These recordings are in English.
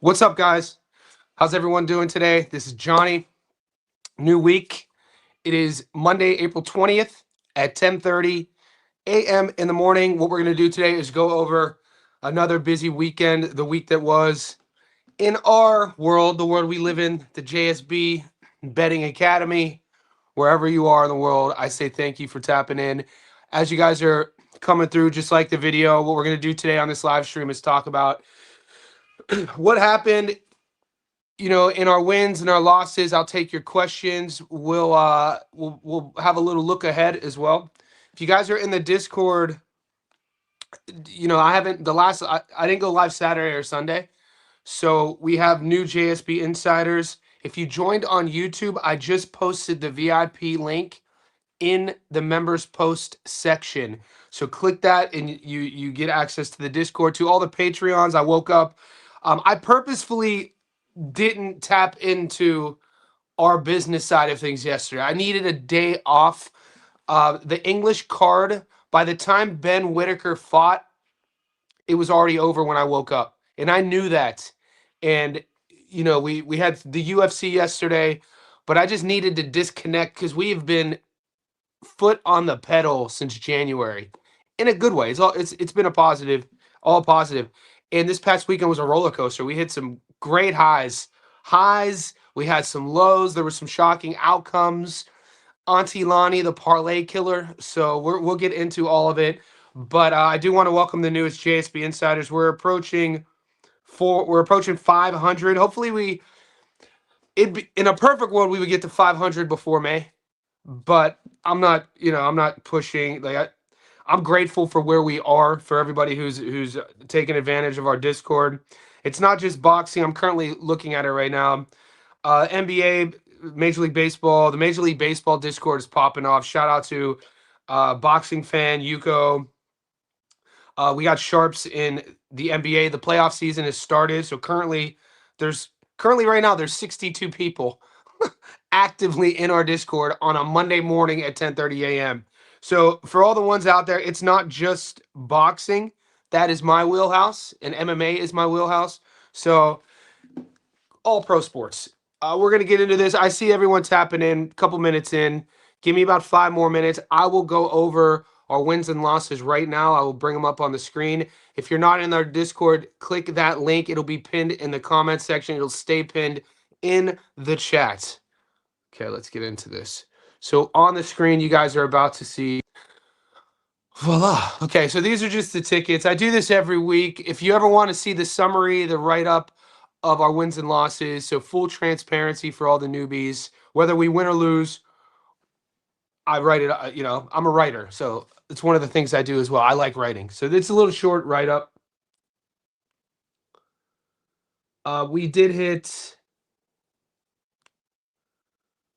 What's up, guys? How's everyone doing today? This is Johnny. New week. It is Monday, April 20th at 10:30 a.m. in the morning. What we're going to do today is go over another busy weekend, the week that was in our world, the world we live in, the JSB Betting Academy. Wherever you are in the world, I say thank you for tapping in. As you guys are coming through, just like the video, what we're going to do today on this live stream is talk about what happened in our wins and our losses. I'll take your questions. We'll have a little look ahead as well. If you guys are in the Discord, I haven't I didn't go live Saturday or Sunday. So we have new JSB insiders. If you joined on YouTube, I just posted the VIP link in the members post section. So click that and you get access to the Discord. To all the Patreons, I woke up. I purposefully didn't tap into our business side of things yesterday. I needed a day off. The English card, by the time Ben Whitaker fought, it was already over when I woke up. And I knew that. And, we had the UFC yesterday, but I just needed to disconnect because we have been foot on the pedal since January in a good way. It's been all positive. And this past weekend was a roller coaster. We hit some great highs. We had some lows. There were some shocking outcomes. Auntie Lonnie, the parlay killer. So we'll get into all of it. But I do want to welcome the newest JSB insiders. We're approaching 500. Hopefully in a perfect world we would get to 500 before May. But I'm not pushing. I'm grateful for where we are, for everybody who's taking advantage of our Discord. It's not just boxing. I'm currently looking at it right now. NBA, Major League Baseball. The Major League Baseball Discord is popping off. Shout out to boxing fan Yuko. We got sharps in the NBA. The playoff season has started. So currently right now there's 62 people actively in our Discord on a Monday morning at 10:30 a.m. So for all the ones out there, it's not just boxing. That is my wheelhouse, and MMA is my wheelhouse. So all pro sports. We're going to get into this. I see everyone tapping in, a couple minutes in. Give me about 5 more minutes. I will go over our wins and losses right now. I will bring them up on the screen. If you're not in our Discord, click that link. It'll be pinned in the comment section. It'll stay pinned in the chat. Okay, let's get into this. So on the screen, you guys are about to see, voila. Okay, so these are just the tickets. I do this every week. If you ever want to see the summary, the write-up of our wins and losses, so full transparency for all the newbies, whether we win or lose, I write it, I'm a writer. So it's one of the things I do as well. I like writing. So it's a little short write-up. We did hit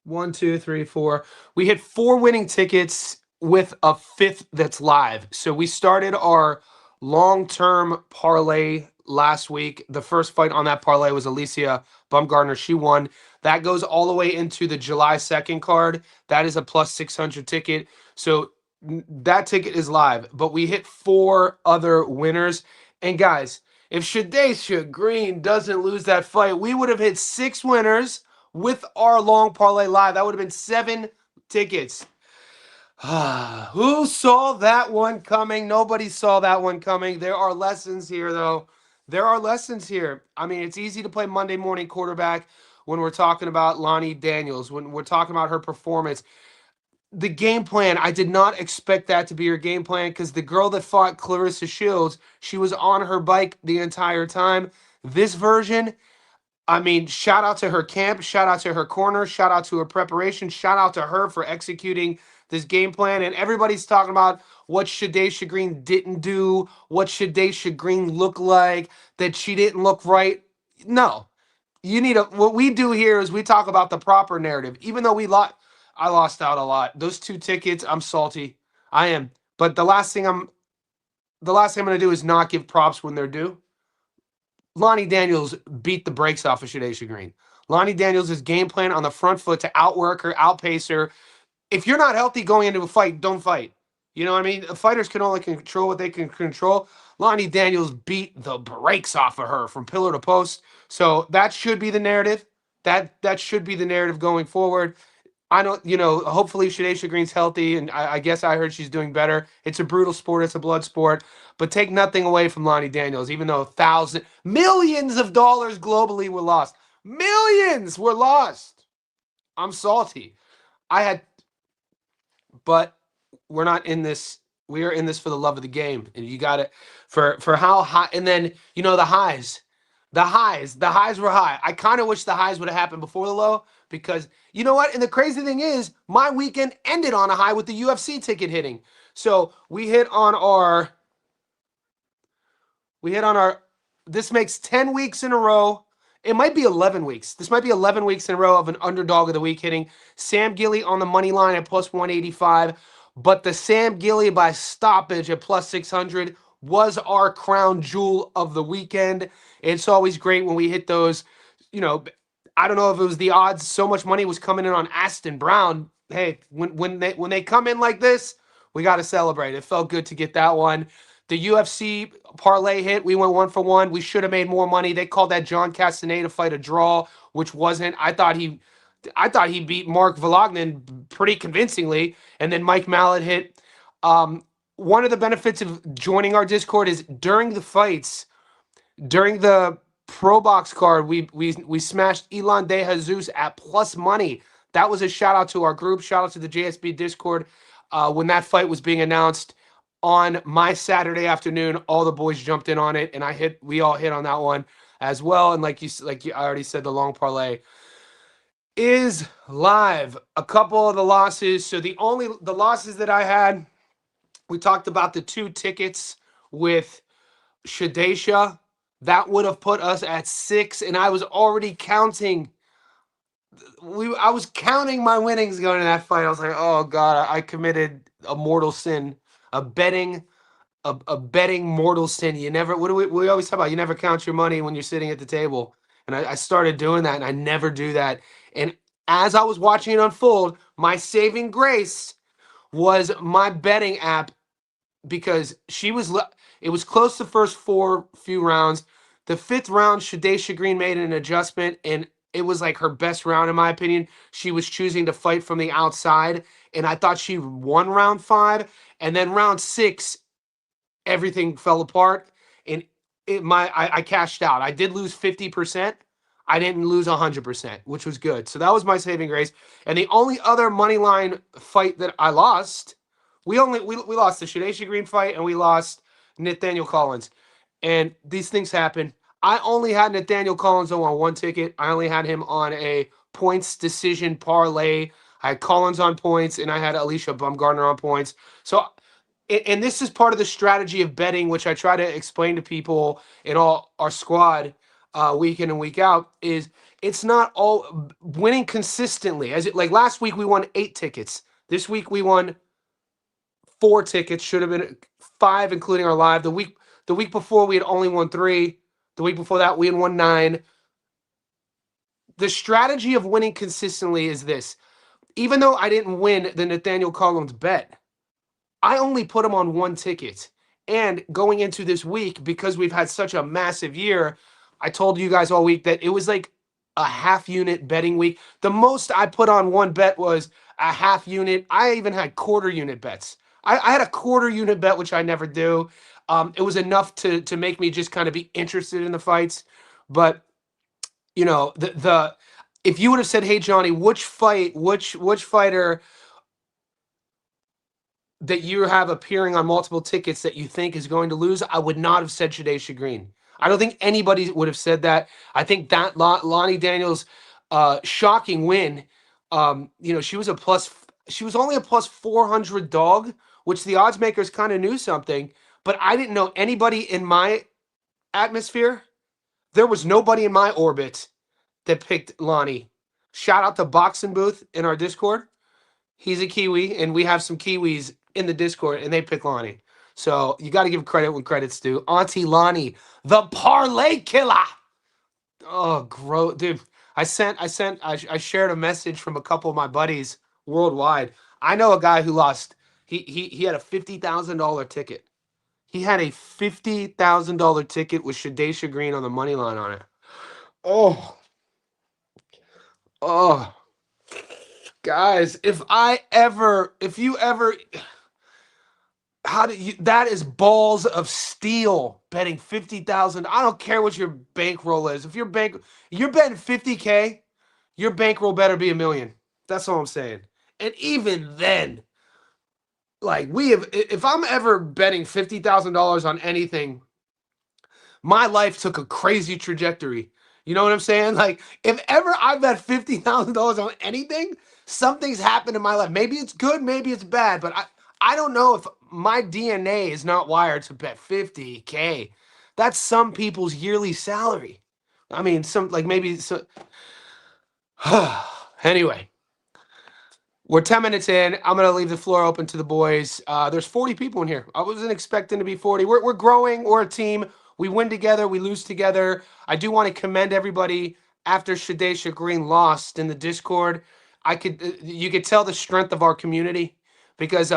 1, 2, 3, 4. We hit 4 winning tickets with a 5th that's live. So we started our long-term parlay last week. The first fight on that parlay was Alicia Bumgardner. She won. That goes all the way into the July 2nd card. That is a plus 600 ticket. So that ticket is live. But we hit 4 other winners. And guys, if Shadasia Green doesn't lose that fight, we would have hit 6 winners with our long parlay live. That would have been 7 tickets. Who saw that one coming? Nobody saw that one coming. There are lessons here, though. There are lessons here. I mean, it's easy to play Monday morning quarterback when we're talking about Lonnie Daniels, when we're talking about her performance. The game plan, I did not expect that to be her game plan because the girl that fought Clarissa Shields, she was on her bike the entire time. This version, I mean, shout out to her camp, shout out to her corner, shout out to her preparation, shout out to her for executing this game plan. And everybody's talking about what Shadasia Green didn't do, what Shadasia Green looked like, that she didn't look right. No. What we do here is we talk about the proper narrative. Even though I lost out a lot. Those 2 tickets, I'm salty. I am. But the last thing I'm going to do is not give props when they're due. Lonnie Daniels beat the brakes off of Shadasia Green. Lonnie Daniels' game plan on the front foot to outwork her, outpace her. If you're not healthy going into a fight, don't fight. You know what I mean? Fighters can only control what they can control. Lonnie Daniels beat the brakes off of her from pillar to post. So that should be the narrative. That should be the narrative going forward. I don't, hopefully Shadasia Green's healthy, and I guess I heard she's doing better. It's a brutal sport, it's a blood sport, but take nothing away from Lonnie Daniels, even though millions of dollars globally were lost. Millions were lost. I'm salty. I had, but we're not in this. We are in this for the love of the game, and you got it for how high. And then the highs. The highs were high. I kind of wish the highs would have happened before the low because you know what? And the crazy thing is, my weekend ended on a high with the UFC ticket hitting. So we hit on our. This makes 10 weeks in a row. It might be 11 weeks. This might be 11 weeks in a row of an underdog of the week hitting. Sam Gilley on the money line at plus 185. But the Sam Gilley by stoppage at plus 600 was our crown jewel of the weekend. It's always great when we hit those. I don't know if it was the odds. So much money was coming in on Aston Brown. Hey, when they come in like this, we got to celebrate. It felt good to get that one. The UFC parlay hit. We went 1 for 1. We should have made more money. They called that John Castaneda fight a draw, which wasn't. I thought he beat Mark Volognin pretty convincingly, and then Mike Mallet hit. One of the benefits of joining our Discord is during the fights, during the Pro Box card, we smashed Elon De Jesus at plus money. That was a shout out to our group. Shout out to the JSB Discord. When that fight was being announced on my Saturday afternoon, all the boys jumped in on it, and we all hit on that one as well. And like I already said, the long parlay is live. A couple of the losses. So the losses that I had, we talked about the 2 tickets with Shadasia. That would have put us at 6, and I was already counting. I was counting my winnings going to that fight. I was like, oh God, I committed a mortal sin, a betting mortal sin. You never. What do we always talk about? You never count your money when you're sitting at the table. And I started doing that, and I never do that. And as I was watching it unfold, my saving grace was my betting app because it was close the first few rounds. The 5th round, Shadasia Green made an adjustment, and it was like her best round in my opinion. She was choosing to fight from the outside, and I thought she won round 5, and then round 6, everything fell apart, and I cashed out. I did lose 50%. I didn't lose 100%, which was good. So that was my saving grace. And the only other money line fight that I lost, we lost the Shadasia Green fight, and we lost Nathaniel Collins. And these things happen. I only had Nathaniel Collins on 1 ticket. I only had him on a points decision parlay. I had Collins on points, and I had Alicia Bumgarner on points. So, and this is part of the strategy of betting, which I try to explain to people in all our squad week in and week out, is it's not all winning consistently. Like last week we won 8 tickets. This week we won 4 tickets. Should have been 5, including our live. The week before we had only won 3. The week before that we had won 9. The strategy of winning consistently is this. Even though I didn't win the Nathaniel Collins bet, I only put him on 1 ticket. And going into this week, because we've had such a massive year, I told you guys all week that it was like a half unit betting week. The most I put on 1 bet was a half unit. I even had quarter unit bets. I had a quarter unit bet, which I never do. It was enough to make me just kind of be interested in the fights. But if you would have said, "Hey Johnny, which fighter that you have appearing on multiple tickets that you think is going to lose," I would not have said Shadasia Green. I don't think anybody would have said that. I think that Lonnie Daniels' shocking win. She was only a plus 400 dog, which the odds makers kind of knew something. But I didn't know anybody in my atmosphere. There was nobody in my orbit that picked Lonnie. Shout out to Boxing Booth in our Discord. He's a Kiwi, and we have some Kiwis in the Discord, and they pick Lonnie. So you got to give credit when credit's due. Auntie Lonnie, the parlay killer. Oh, gross, dude. I shared a message from a couple of my buddies worldwide. I know a guy who lost. He had a $50,000 ticket. He had a $50,000 ticket with Shadasia Green on the money line on it. Oh, oh, guys, if you ever, how do you, that is balls of steel betting 50,000. I don't care what your bankroll is. If you're betting 50K, your bankroll better be 1 million. That's all I'm saying. And even then, like if I'm ever betting $50,000 on anything, my life took a crazy trajectory. You know what I'm saying? Like, if ever I bet $50,000 on anything, something's happened in my life. Maybe it's good, maybe it's bad, but I don't know if my DNA is not wired to bet 50K. That's some people's yearly salary. I mean, some like maybe so. Anyway, we're 10 minutes in. I'm going to leave the floor open to the boys. There's 40 people in here. I wasn't expecting to be 40. We're growing. We're a team. We win together. We lose together. I do want to commend everybody after Shadasia Green lost in the Discord. You could tell the strength of our community because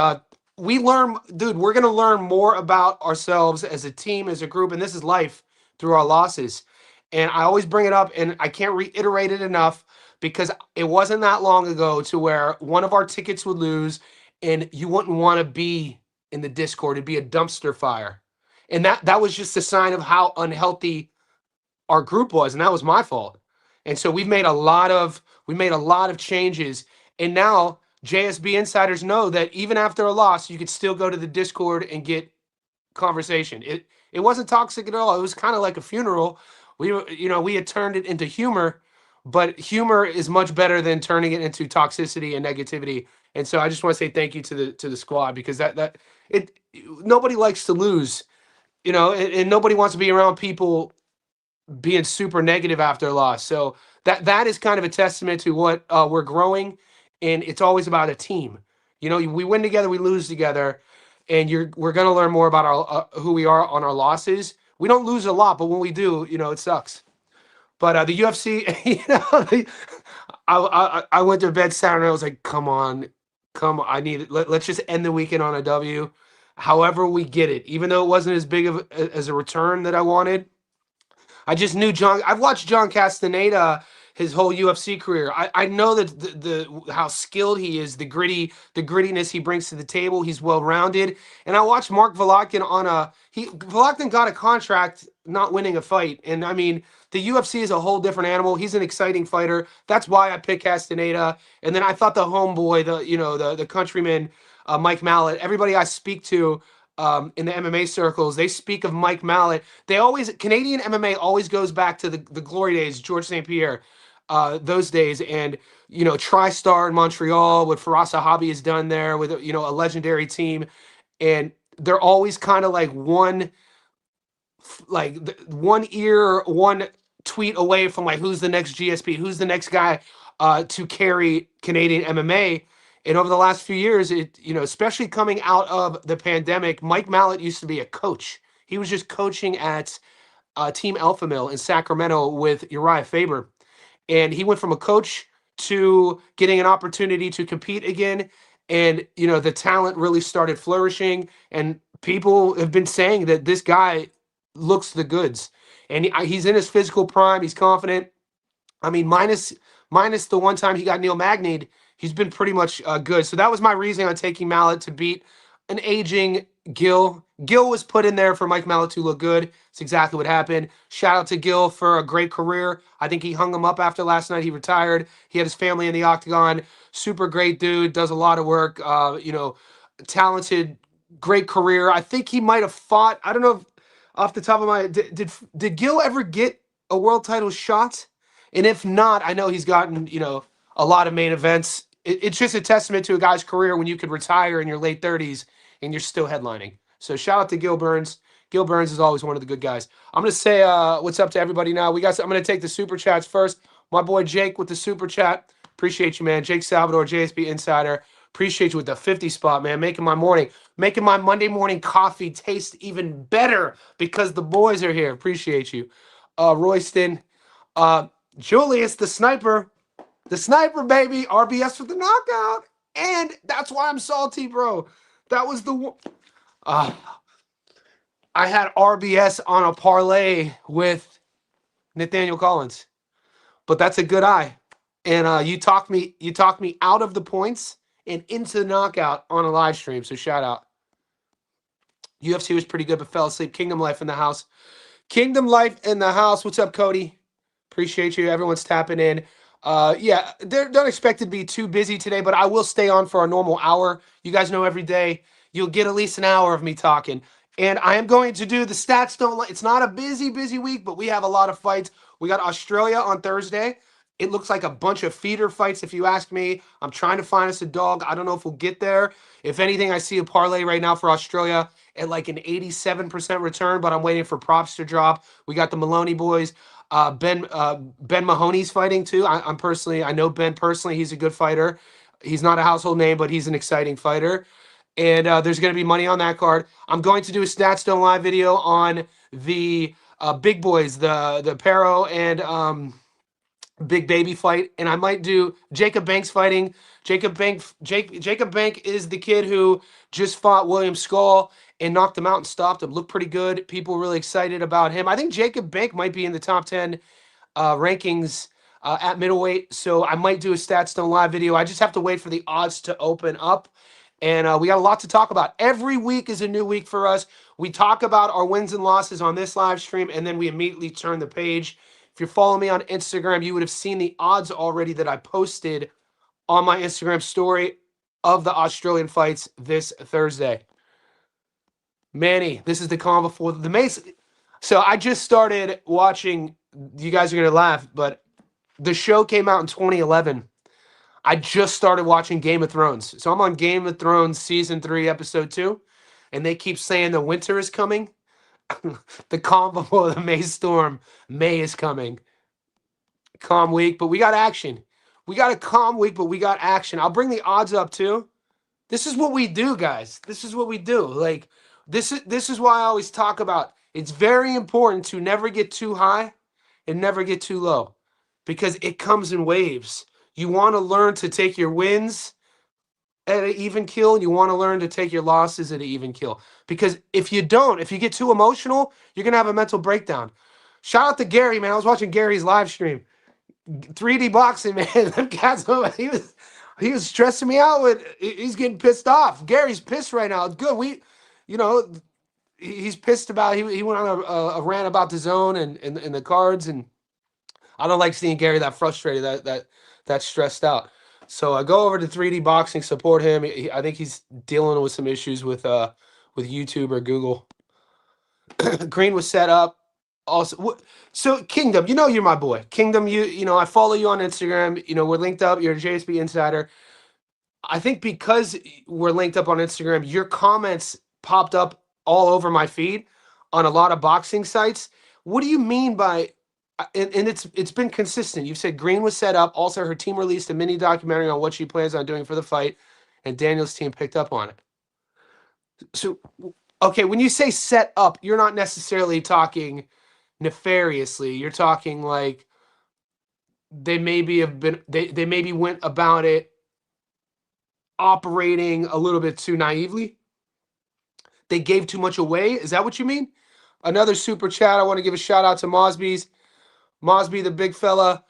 we learn, dude, we're going to learn more about ourselves as a team, as a group, and this is life through our losses. And I always bring it up, and I can't reiterate it enough because it wasn't that long ago to where one of our tickets would lose and you wouldn't want to be in the Discord. It'd be a dumpster fire. And that was just a sign of how unhealthy our group was, and that was my fault. And so we made a lot of changes. And now JSB insiders know that even after a loss, you could still go to the Discord and get conversation. It wasn't toxic at all. It was kind of like a funeral. We had turned it into humor, but humor is much better than turning it into toxicity and negativity. And so I just want to say thank you to the squad because that it nobody likes to lose, and nobody wants to be around people being super negative after a loss. So that is kind of a testament to what we're growing, and it's always about a team. We win together, we lose together, and we're gonna learn more about our who we are on our losses. We don't lose a lot, but when we do, it sucks. But the UFC, I went to bed Saturday. I was like, come on, I need it. Let's just end the weekend on a W. However we get it, even though it wasn't as big of as a return that I wanted. I just knew John. I've watched John Castaneda his whole UFC career. I know that the how skilled he is, the grittiness he brings to the table. He's well rounded. And I watched Mark Volokhin Volokhin got a contract not winning a fight. And I mean, the UFC is a whole different animal. He's an exciting fighter. That's why I picked Castaneda. And then I thought the homeboy, the countryman, Mike Mallet. Everybody I speak to in the MMA circles, they speak of Mike Mallet. Canadian MMA always goes back to the glory days, George St. Pierre, those days, and TriStar in Montreal, what Firas Zahabi has done there with a legendary team, and they're always kind of like one tweet away from like who's the next GSP, who's the next guy to carry Canadian MMA. And over the last few years, especially coming out of the pandemic, Mike Mallet used to be a coach. He was just coaching at Team Alpha Mill in Sacramento with Uriah Faber. And he went from a coach to getting an opportunity to compete again. And, the talent really started flourishing. And people have been saying that this guy looks the goods. And he's in his physical prime. He's confident. I mean, minus the one time he got Neil Magny, he's been pretty much good. So that was my reasoning on taking Mallet to beat an aging Gill. Gill was put in there for Mike Mallet to look good. It's exactly what happened. Shout out to Gill for a great career. I think he hung him up after last night. He retired. He had his family in the octagon. Super great dude. Does a lot of work. Talented, great career. I think he might have fought. I don't know if, off the top of my did Gill ever get a world title shot? And if not, I know he's gotten, a lot of main events. It's just a testament to a guy's career when you could retire in your late 30s and you're still headlining. So shout out to Gil Burns. Gil Burns is always one of the good guys. I'm going to say what's up to everybody now. I'm going to take the super chats first. My boy Jake with the super chat. Appreciate you, man. Jake Salvador, JSB Insider. Appreciate you with the 50 spot, man. Making my Monday morning coffee taste even better because the boys are here. Appreciate you. Royston. Julius, the sniper, baby, RBS for the knockout, and that's why I'm salty, bro. That was the one. I had RBS on a parlay with Nathaniel Collins, but that's a good eye. And you talked me out of the points and into the knockout on a live stream. So shout out. UFC was pretty good, but fell asleep. Kingdom Life in the house. Kingdom Life in the house. What's up, Cody? Appreciate you. Everyone's tapping in. Yeah, they don't expect to be too busy today, but I will stay on for a normal hour. You guys know every day you'll get at least an hour of me talking. And I am going to do the stats don't lie. It's not a busy week, but we have a lot of fights. We got Australia on Thursday. It looks like a bunch of feeder fights, if you ask me. I'm trying to find us a dog. I don't know if we'll get there. If anything, I see a parlay right now for Australia at like an 87% return, but I'm waiting for props to drop. We got the Maloney boys. Ben Mahoney's fighting too. I know Ben personally. He's a good fighter. He's not a household name, but he's an exciting fighter. And there's going to be money on that card. I'm going to do a Stats Don't Lie video on the big boys, the Pero and Big Baby fight, and I might do Jacob Banks fighting. Jacob Bank is the kid who just fought William Skull and knocked him out and stopped him. Looked pretty good. People really excited about him. I think Jacob Bank might be in the top 10 rankings at middleweight, so I might do a Stats Don't Lie video. I just have to wait for the odds to open up, and we got a lot to talk about. Every week is a new week for us. We talk about our wins and losses on this live stream, and then we immediately turn the page. If you're following me on Instagram, you would have seen the odds already that I posted on my Instagram story of the Australian fights this Thursday. Manny, this is the calm before the mace. So I just started watching. You guys are going to laugh, but the show came out in 2011. I just started watching Game of Thrones. So I'm on Game of Thrones Season 3, Episode 2, and they keep saying the winter is coming. The calm before the May storm. May is coming. Calm week, but we got action. We got a calm week, but we got action. I'll bring the odds up too. This is what we do, guys. This is what we do. Like this is why I always talk about it's very important to never get too high and never get too low because it comes in waves. You want to learn to take your wins at an even kill, and you want to learn to take your losses at an even kill. Because if you don't, if you get too emotional, you're going to have a mental breakdown. Shout out to Gary, man. I was watching Gary's live stream. 3D boxing, man. Them cats, he was stressing me out. He's getting pissed off. Gary's pissed right now. It's good. He's pissed about, he went on a rant about the zone and the cards, and I don't like seeing Gary that frustrated, that stressed out. So I go over to 3D Boxing, support him. I think he's dealing with some issues with YouTube or Google. Green was set up. Also, so Kingdom, you're my boy. Kingdom, I follow you on Instagram. We're linked up. You're a JSB insider. I think because we're linked up on Instagram, your comments popped up all over my feed on a lot of boxing sites. What do you mean by? And it's been consistent. You've said Green was set up. Also, her team released a mini documentary on what she plans on doing for the fight, and Daniel's team picked up on it. So, okay, when you say set up, you're not necessarily talking nefariously. You're talking like they maybe went about it operating a little bit too naively. They gave too much away. Is that what you mean? Another super chat. I want to give a shout out to Mosby, the big fella.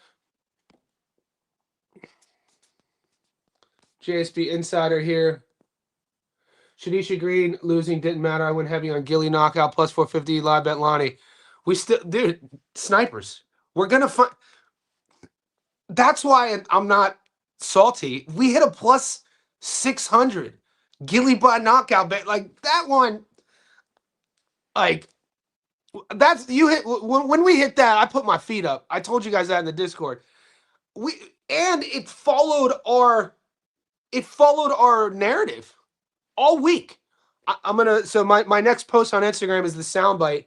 JSB Insider here. Shadisha Green losing didn't matter. I went heavy on Gilley knockout plus 450 live bet Lonnie. We still, dude, snipers. We're going to find. That's why I'm not salty. We hit a plus 600 Gilley by knockout bet. Like that one, like, that's you hit when we hit that. I put my feet up. I told you guys that in the Discord. It followed our narrative all week. So my next post on Instagram is the soundbite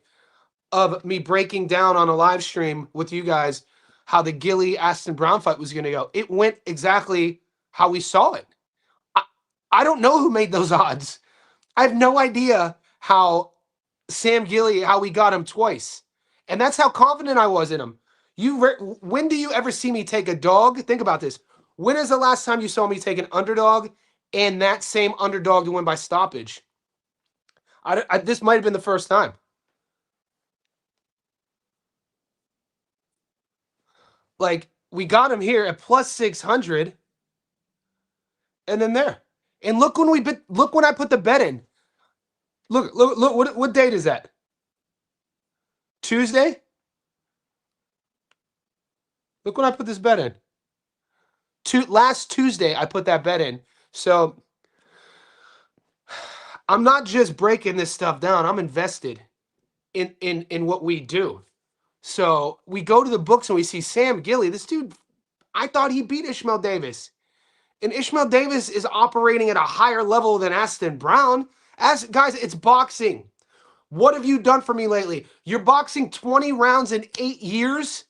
of me breaking down on a live stream with you guys how the Gilley Aston Brown fight was going to go. It went exactly how we saw it. I don't know who made those odds. I have no idea how Sam Gilley, how we got him twice. And that's how confident I was in him. When do you ever see me take a dog? Think about this. When is the last time you saw me take an underdog and that same underdog to win by stoppage? This might have been the first time. Like, we got him here at plus 600, and then there. And look when I put the bet in. Look, what date is that? Tuesday? Look when I put this bet in. Last Tuesday, I put that bet in. So I'm not just breaking this stuff down. I'm invested in what we do. So we go to the books and we see Sam Gilley. This dude, I thought he beat Ishmael Davis. And Ishmael Davis is operating at a higher level than Aston Brown. Guys, it's boxing. What have you done for me lately? You're boxing 20 rounds in 8 years?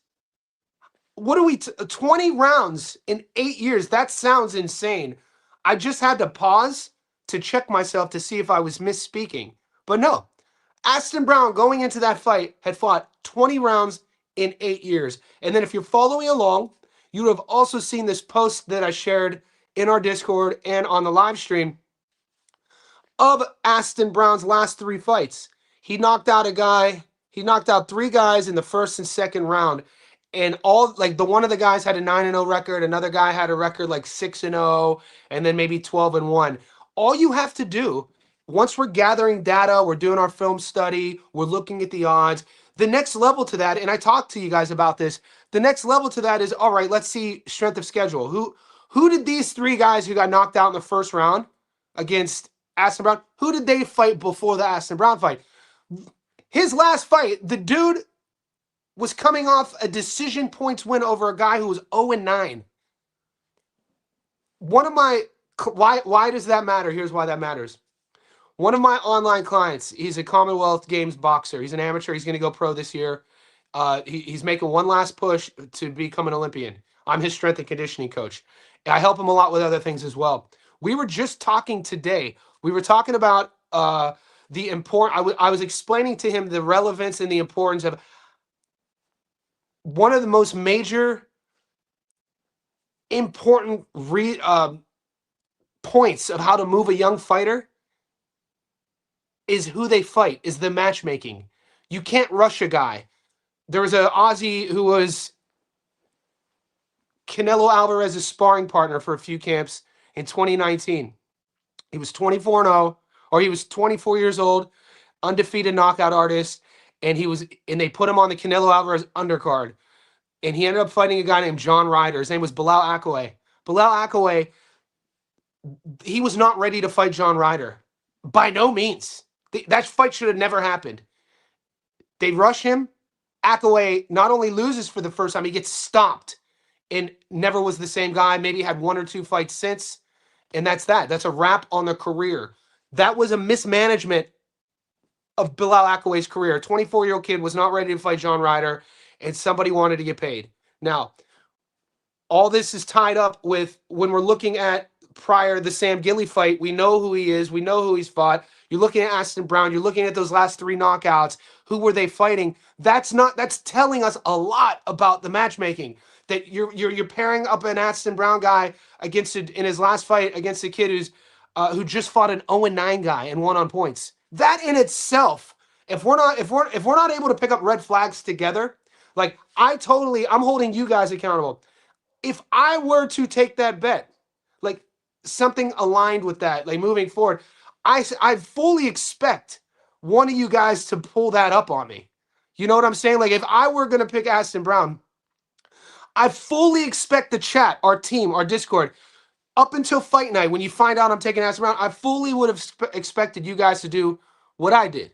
What are we 20 rounds in 8 years? That sounds insane. I just had to pause to check myself to see if I was misspeaking. But no. Aston Brown going into that fight had fought 20 rounds in 8 years. And then if you're following along, you would have also seen this post that I shared in our Discord and on the live stream of Aston Brown's last 3 fights. He knocked out 3 guys in the first and second round. And one of the guys had a 9-0 record, another guy had a record like 6-0, and then maybe 12-1. All you have to do, once we're gathering data, we're doing our film study, we're looking at the odds, the next level to that, and I talked to you guys about this, the next level to that is, all right, let's see strength of schedule. Who did these 3 guys who got knocked out in the first round against Aston Brown, who did they fight before the Aston Brown fight? His last fight, the dude was coming off a decision points win over a guy who was 0-9. Why does that matter? Here's why that matters. One of my online clients, he's a Commonwealth Games boxer. He's an amateur. He's going to go pro this year. He's making one last push to become an Olympian. I'm his strength and conditioning coach. I help him a lot with other things as well. We were just talking today. We were talking about the important. I was explaining to him the relevance and the importance of one of the most major important points of how to move a young fighter is who they fight, is the matchmaking. You can't rush a guy. There was an Aussie who was Canelo Alvarez's sparring partner for a few camps in 2019. He was 24-0, or he was 24 years old, undefeated knockout artist, and they put him on the Canelo Alvarez undercard. And he ended up fighting a guy named John Ryder. His name was Bilal Akaway. Bilal Akaway, he was not ready to fight John Ryder. By no means. That fight should have never happened. They rush him. Akaway not only loses for the first time, he gets stopped and never was the same guy. Maybe had 1 or 2 fights since. And that's that. That's a wrap on the career. That was a mismanagement of Bilal Akaway's career. A 24-year-old kid was not ready to fight John Ryder, and somebody wanted to get paid. Now, all this is tied up with when we're looking at prior the Sam Gilley fight. We know who he is. We know who he's fought. You're looking at Aston Brown. You're looking at those last 3 knockouts. Who were they fighting? That's telling us a lot about the matchmaking. That you're pairing up an Aston Brown guy in his last fight against a kid who just fought an 0-9 guy and won on points. That in itself, if we're not able to pick up red flags together, like I'm holding you guys accountable. If I were to take that bet, like something aligned with that, like moving forward, I fully expect one of you guys to pull that up on me. You know what I'm saying? Like if I were going to pick Aston Brown, I fully expect the chat, our team, our Discord, up until fight night, when you find out I'm taking Aston Brown, I fully would have expected you guys to do what I did.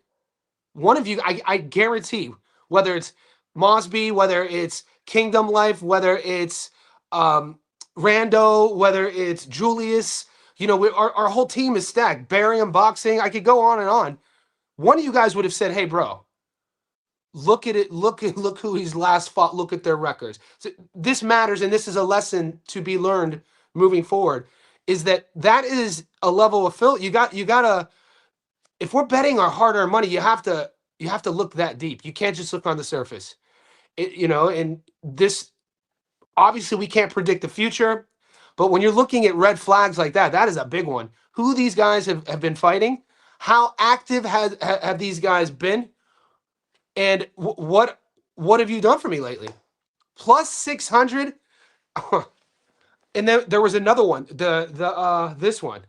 One of you, I guarantee, whether it's Mosby, whether it's Kingdom Life, whether it's Rando, whether it's Julius, our whole team is stacked. Barium Boxing, I could go on and on. One of you guys would have said, hey, bro, look at it. Look who he's last fought. Look at their records. So this matters, and this is a lesson to be learned moving forward. Is that is a level of fill. You gotta. If we're betting our hard-earned money, you have to look that deep. You can't just look on the surface. And this obviously we can't predict the future, but when you're looking at red flags like that, that is a big one. Who these guys have been fighting, how active have these guys been, and what have you done for me lately? plus 600. And then there was another one. This one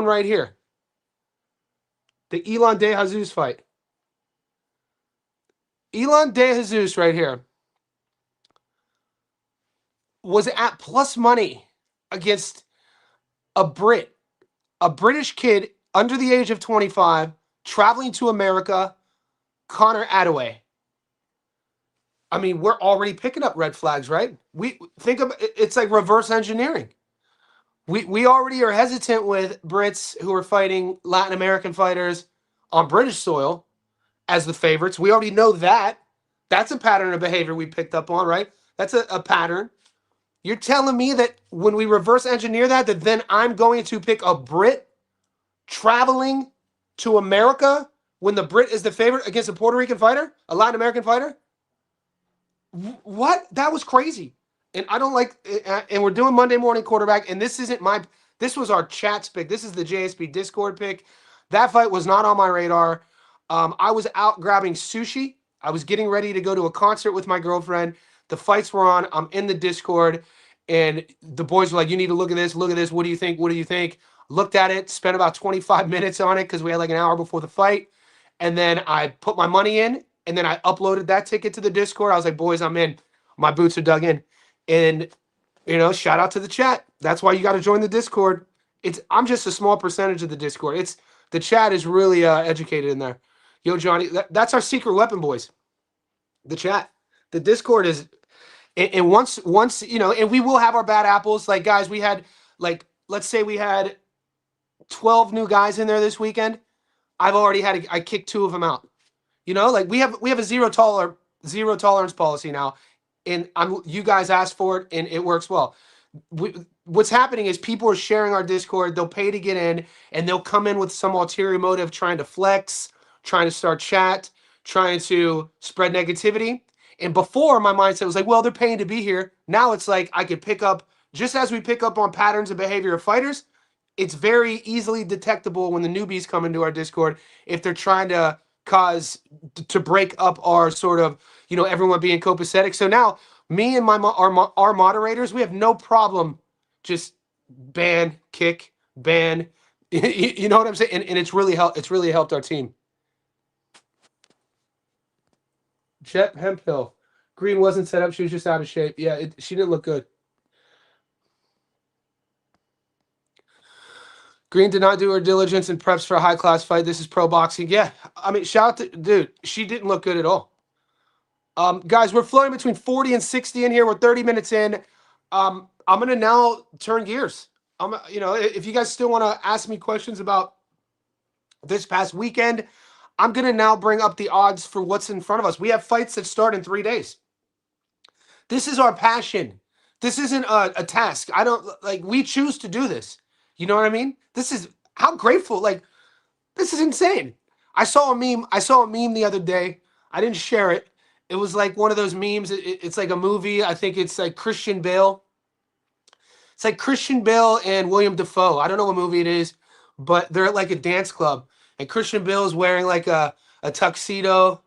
right here. The Elon De Jesus fight. Elon De Jesus right here was at plus money against a British kid under the age of 25, traveling to America, Connor Attaway. I mean, we're already picking up red flags, right? We think of it's like reverse engineering. We already are hesitant with Brits who are fighting Latin American fighters on British soil as the favorites. We already know that. That's a pattern of behavior we picked up on, right? That's a pattern. You're telling me that when we reverse engineer that then I'm going to pick a Brit traveling to America when the Brit is the favorite against a Puerto Rican fighter, a Latin American fighter? What? That was crazy. And I don't like, and we're doing Monday morning quarterback, and this isn't this was our chat's pick. This is the JSP Discord pick. That fight was not on my radar. I was out grabbing sushi. I was getting ready to go to a concert with my girlfriend. The fights were on. I'm in the Discord, and the boys were like, you need to look at this. Look at this. What do you think? What do you think? Looked at it, spent about 25 minutes on it because we had like an hour before the fight. And then I put my money in, and then I uploaded that ticket to the Discord. I was like, boys, I'm in. My boots are dug in. And, shout out to the chat. That's why you got to join the Discord. I'm just a small percentage of the Discord. The chat is really educated in there. Yo, Johnny, that's our secret weapon, boys. The chat. The Discord is, and once, and we will have our bad apples. Like, guys, we had, let's say we had 12 new guys in there this weekend. I kicked 2 of them out. We have a zero tolerance policy now, and you guys asked for it, and it works well. What's happening is people are sharing our Discord. They'll pay to get in, and they'll come in with some ulterior motive, trying to flex, trying to start chat, trying to spread negativity. And before, my mindset was like, well, they're paying to be here. Now it's like I could pick up, just as we pick up on patterns of behavior of fighters, it's very easily detectable when the newbies come into our Discord if they're trying to to break up our sort of, everyone being copacetic. So now me and our moderators, we have no problem just ban, kick, ban. You know what I'm saying? And it's really helped our team. Jet Hemphill. Green wasn't set up. She was just out of shape. Yeah, she didn't look good. Green did not do her diligence and preps for a high-class fight. This is pro boxing. Yeah, I mean, shout out to, dude, she didn't look good at all. Guys, we're floating between 40 and 60 in here. We're 30 minutes in. I'm going to now turn gears. If you guys still want to ask me questions about this past weekend, I'm going to now bring up the odds for what's in front of us. We have fights that start in 3 days. This is our passion. This isn't a task. We choose to do this. You know what I mean? This is how grateful, this is insane. I saw a meme the other day. I didn't share it. It was like one of those memes. It's like a movie. I think it's like Christian Bale. It's like Christian Bale and William Dafoe. I don't know what movie it is, but they're at like a dance club. And Christian Bale is wearing like a tuxedo.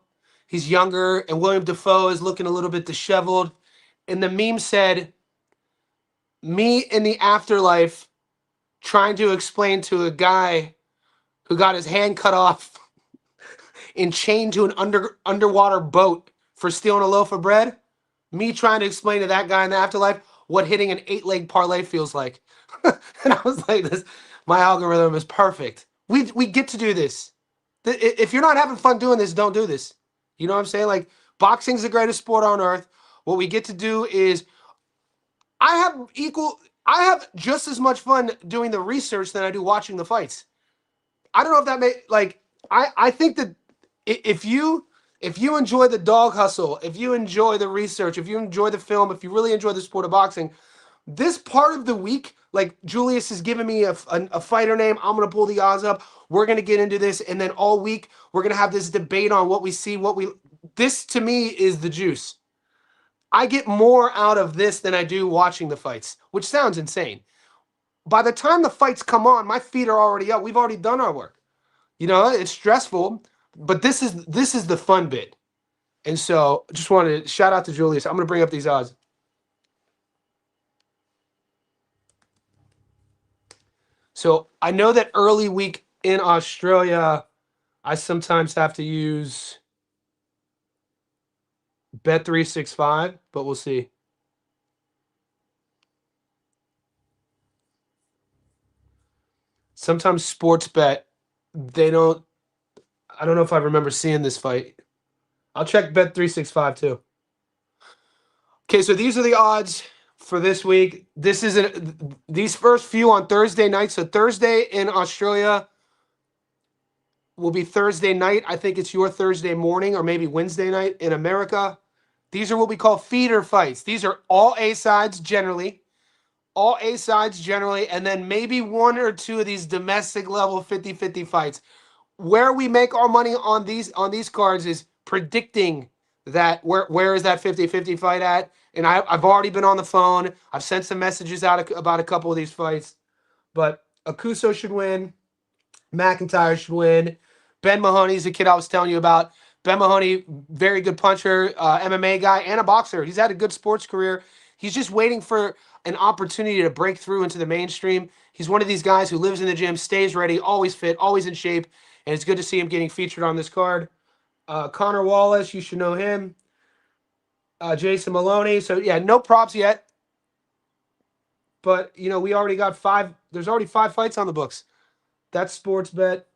He's younger. And William Dafoe is looking a little bit disheveled. And the meme said, me in the afterlife trying to explain to a guy who got his hand cut off and chained to an underwater boat for stealing a loaf of bread. Me trying to explain to that guy in the afterlife what hitting an 8-leg parlay feels like. And I was like, my algorithm is perfect. We get to do this. If you're not having fun doing this, don't do this. You know what I'm saying? Like, boxing's the greatest sport on earth. What we get to do is I have just as much fun doing the research than I do watching the fights. I don't know if that I think that if you enjoy the dog hustle, if you enjoy the research, if you enjoy the film, if you really enjoy the sport of boxing, this part of the week, like Julius has given me a fighter name, I'm going to pull the odds up. We're going to get into this. And then all week, we're going to have this debate on what we see, this to me is the juice. I get more out of this than I do watching the fights, which sounds insane. By the time the fights come on, my feet are already up. We've already done our work. It's stressful, but this is the fun bit. And so just wanted to shout out to Julius. I'm going to bring up these odds. So I know that early week in Australia, I sometimes have to use Bet365, but we'll see. Sometimes sports bet, they don't. I don't know if I remember seeing this fight. I'll check Bet365 too. Okay, so these are the odds for this week. This isn't these first few on Thursday night. So Thursday in Australia will be Thursday night. I think it's your Thursday morning or maybe Wednesday night in America. These are what we call feeder fights. These are all A sides generally. All A sides generally, and then maybe one or two of these domestic level 50-50 fights. Where we make our money on these cards is predicting that where is that 50-50 fight at. And I've already been on the phone. I've sent some messages out about a couple of these fights. But Akuso should win. McIntyre should win. Ben Mahoney's the kid I was telling you about. Ben Mahoney, very good puncher, MMA guy, and a boxer. He's had a good sports career. He's just waiting for an opportunity to break through into the mainstream. He's one of these guys who lives in the gym, stays ready, always fit, always in shape, and it's good to see him getting featured on this card. Connor Wallace, you should know him. Jason Maloney. So, yeah, no props yet. But, we already got 5. There's already 5 fights on the books. That's sports bet.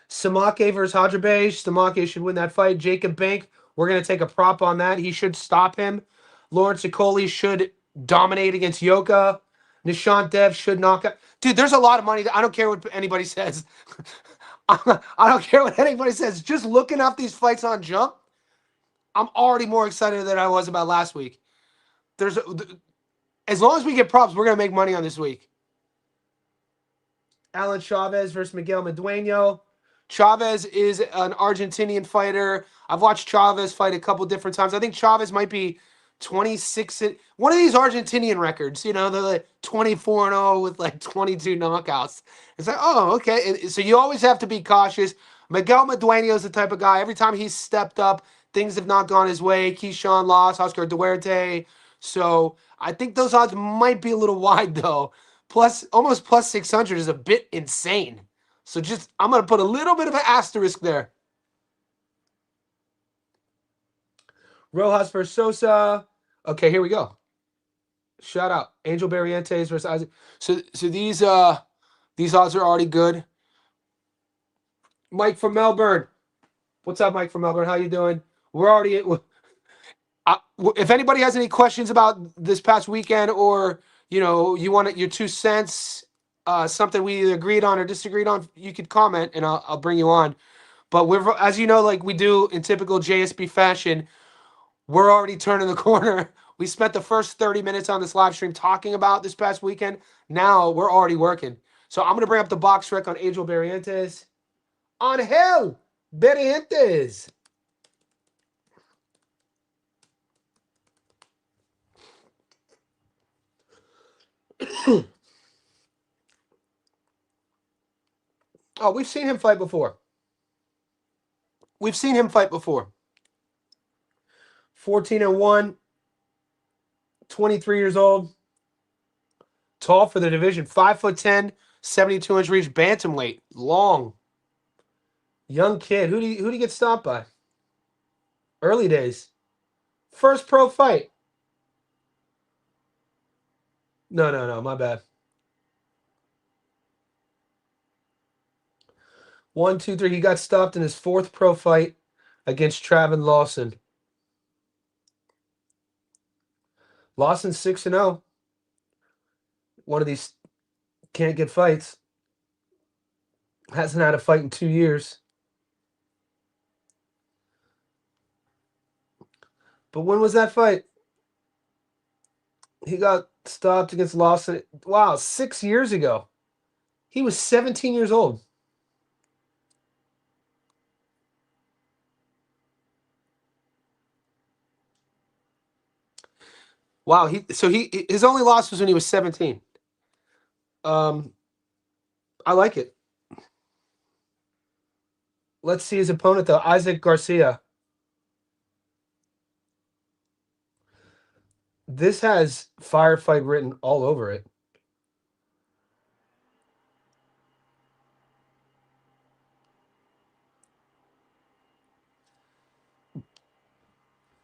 Samake versus Hadrabej. Samake should win that fight. Jacob Bank, we're going to take a prop on that. He should stop him. Lawrence Okoli should dominate against Yoka. Nishant Dev should knock out. Dude, there's a lot of money. I don't care what anybody says. I don't care what anybody says. Just looking up these fights on Jump, I'm already more excited than I was about last week. As long as we get props, we're going to make money on this week. Alan Chavez versus Miguel Medueno. Chavez is an Argentinian fighter. I've watched Chavez fight a couple different times. I think Chavez might be 26. One of these Argentinian records, they're like 24-0 with like 22 knockouts. It's like, oh, okay. And so you always have to be cautious. Miguel Medueno is the type of guy, every time he's stepped up, things have not gone his way. Keyshawn lost, Oscar Duarte. So I think those odds might be a little wide, though. Almost plus 600 is a bit insane. So I'm going to put a little bit of an asterisk there. Rojas versus Sosa. Okay, here we go. Shout out. Angel Barrientos versus Isaac. So these odds are already good. Mike from Melbourne. What's up, Mike from Melbourne? How you doing? We're already... if anybody has any questions about this past weekend or, you want your 2 cents, something we either agreed on or disagreed on, you could comment and I'll bring you on. But we're, as you know, like we do in typical JSB fashion, we're already turning the corner. We spent the first 30 minutes on this live stream talking about this past weekend. Now we're already working. So I'm going to bring up the box rec on Angel Barrientos. Angel Barrientos. Oh, we've seen him fight before. 14-1, 23 years old. Tall for the division. 5'10", 72-inch reach, bantamweight. Long. Young kid. Who do you get stopped by? Early days. First pro fight. No, my bad. 1, 2, 3. He got stopped in his 4th pro fight against Travin Lawson. Lawson 6-0. One of these can't get fights. Hasn't had a fight in 2 years. But when was that fight? He got stopped against Lawson. Wow, 6 years ago. He was 17 years old. Wow, his only loss was when he was 17. I like it. Let's see his opponent though, Isaac Garcia. This has firefight written all over it.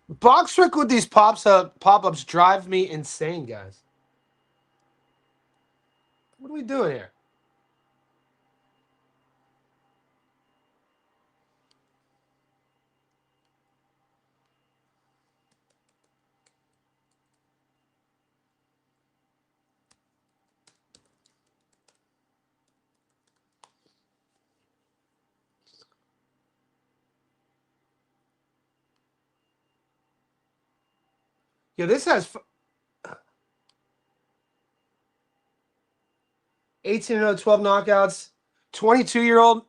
Box trick with these pop-ups drive me insane, guys. What are we doing here? Yeah, this has 18-0, 12 knockouts, 22-year-old.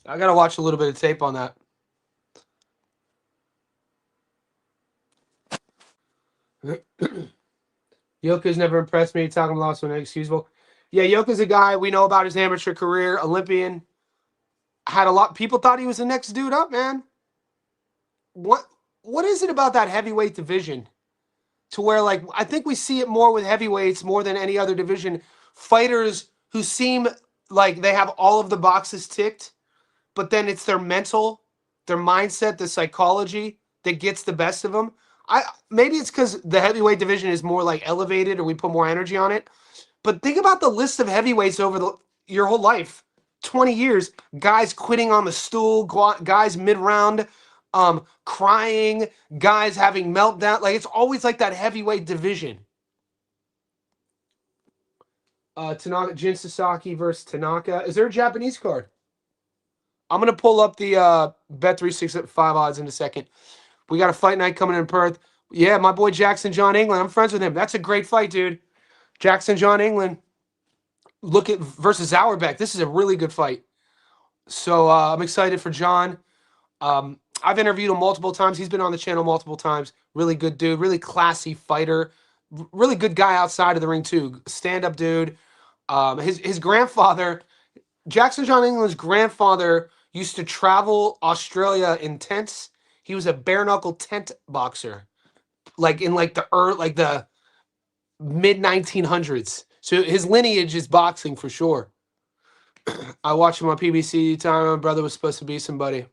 I gotta watch a little bit of tape on that. Yoka's never impressed me. Talking lost when inexcusable. Yeah, Yoka's a guy we know about his amateur career, Olympian. Had a lot. People thought he was the next dude up, man. What is it about that heavyweight division to where, like, I think we see it more with heavyweights more than any other division. Fighters who seem like they have all of the boxes ticked, but then it's their mental, their mindset, the psychology that gets the best of them. Maybe it's because the heavyweight division is more like elevated, or we put more energy on it. But think about the list of heavyweights over your whole life, 20 years. Guys quitting on the stool, guys mid-round, crying, guys having meltdown. Like, it's always like that heavyweight division. Tanaka, Jin Sasaki versus Tanaka. Is there a Japanese card? I'm gonna pull up the Bet365 odds in a second. We got a fight night coming in Perth. Yeah, my boy Jackson John England. I'm friends with him. That's a great fight, dude. Jackson John England. Look at versus Zauerbeck. This is a really good fight. So I'm excited for John. I've interviewed him multiple times. He's been on the channel multiple times. Really good dude. Really classy fighter. Really good guy outside of the ring too. Stand-up dude. His grandfather, Jackson John England's grandfather, used to travel Australia in tents. He was a bare knuckle tent boxer, like in the mid 1900s. So his lineage is boxing for sure. I watched him on PBC time. My brother was supposed to be somebody.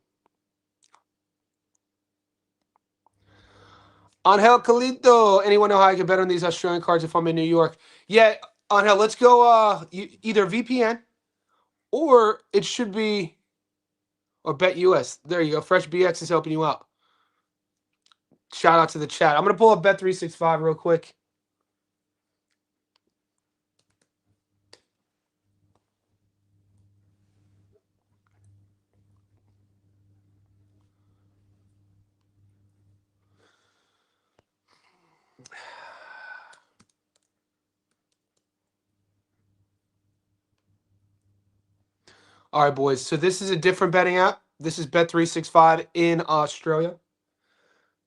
Angel Calito. Anyone know how I can bet on these Australian cards if I'm in New York? Yeah, Angel, let's go either VPN or it should be, or Bet US. There you go. Fresh BX is helping you out. Shout out to the chat. I'm going to pull up Bet365 real quick. All right, boys. So this is a different betting app. This is Bet365 in Australia.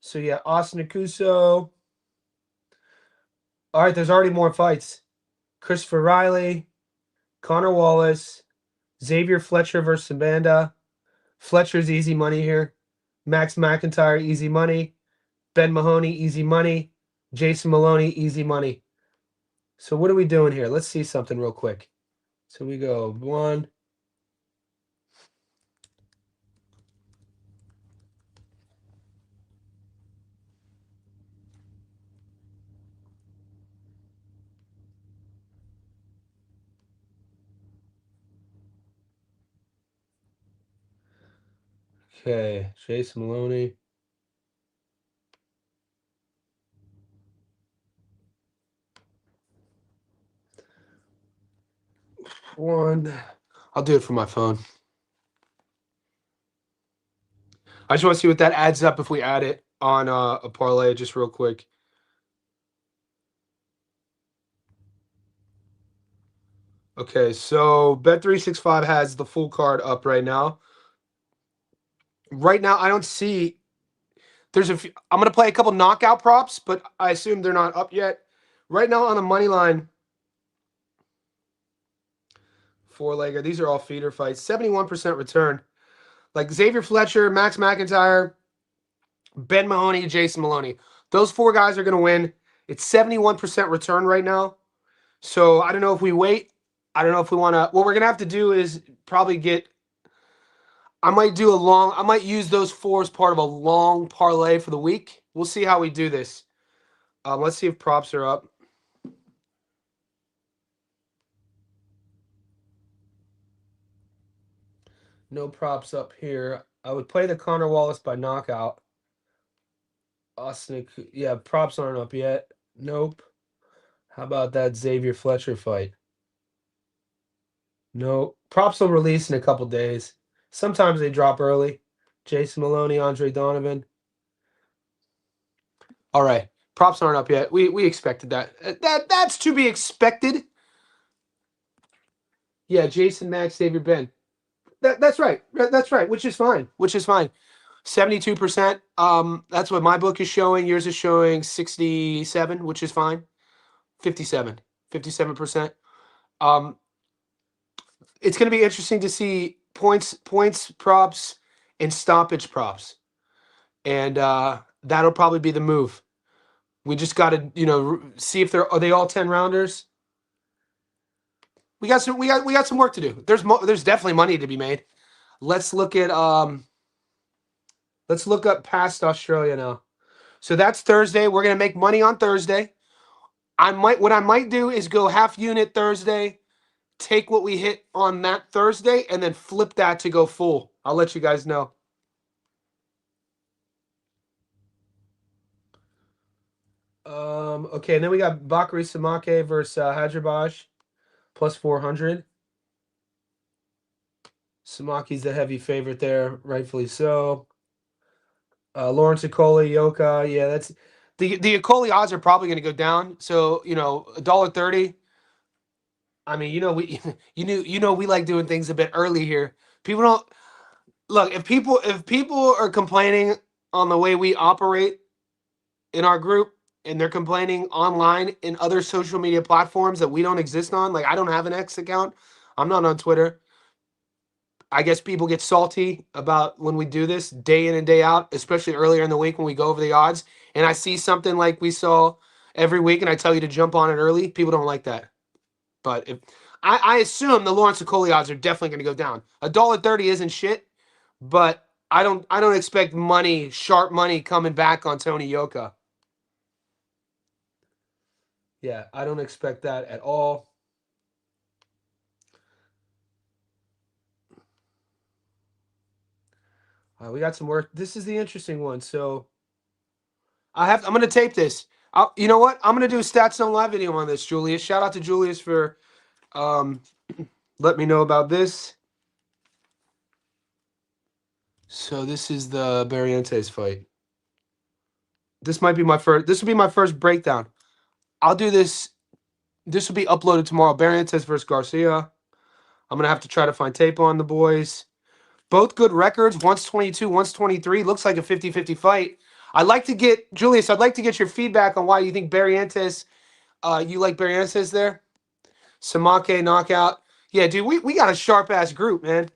So yeah, Austin Acuso. All right, there's already more fights. Christopher Riley, Connor Wallace, Xavier Fletcher versus Sabanda. Fletcher's easy money here. Max McIntyre, easy money. Ben Mahoney, easy money. Jason Maloney, easy money. So what are we doing here? Let's see something real quick. So we go 1. Okay, Jason Maloney. 1. I'll do it from my phone. I just want to see what that adds up if we add it on a parlay just real quick. Okay, so Bet365 has the full card up right now. Right now, I don't see. There's a few. I'm going to play a couple knockout props, but I assume they're not up yet. Right now on the money line, 4-legger. These are all feeder fights. 71% return. Like Xavier Fletcher, Max McIntyre, Ben Mahoney, Jason Maloney. Those 4 guys are going to win. It's 71% return right now. So I don't know if we wait. I don't know if we want to. What we're going to have to do is probably get. I might use those 4 as part of a long parlay for the week. We'll see how we do this. Let's see if props are up. No props up here. I would play the Connor Wallace by knockout. Austin, yeah, props aren't up yet. Nope. How about that Xavier Fletcher fight? No. Props will release in a couple days. Sometimes they drop early. Jason Maloney, Andre Donovan. All right. Props aren't up yet. We expected that. That's to be expected. Yeah, Jason, Max, Xavier, Ben. That's right. That's right. Which is fine. 72%. That's what my book is showing. Yours is showing 67, which is fine. 57%. It's going to be interesting to see points props and stoppage props, and that'll probably be the move. We just got to see if are they all 10 rounders. We got some work to do. There's definitely money to be made. Let's look up past Australia now. So that's Thursday. We're gonna make money on Thursday. What I might do is go half unit Thursday, take what we hit on that Thursday, and then flip that to go full. I'll let you guys know. Okay, and then we got Bakary Samake versus Hadrabash, plus 400. Samaki's the heavy favorite there, rightfully so. Lorente, Yoka, yeah, that's the Okoli odds are probably going to go down. So $1.30. I mean, we we like doing things a bit early here. People don't look if people are complaining on the way we operate in our group, and they're complaining online in other social media platforms that we don't exist on. Like I don't have an X account. I'm not on Twitter. I guess people get salty about when we do this day in and day out, especially earlier in the week when we go over the odds. And I see something like we saw every week, and I tell you to jump on it early. People don't like that. But if I assume the Lawrence Okoli odds are definitely going to go down. $1.30 isn't shit, but I don't expect sharp money coming back on Tony Yoka. Yeah, I don't expect that at all. We got some work. This is the interesting one. So I'm going to tape this. You know what? I'm going to do a Stats Zone Live video on this, Julius. Shout out to Julius for let me know about this. So this is the Barrientos fight. This will be my first breakdown. I'll do this. This will be uploaded tomorrow. Barrientos versus Garcia. I'm going to have to try to find tape on the boys. Both good records. One's 22, one's 23. Looks like a 50-50 fight. I'd like to get your feedback on why you think Barrientos, you like Barrientos there. Samake knockout. Yeah, dude, we got a sharp-ass group, man.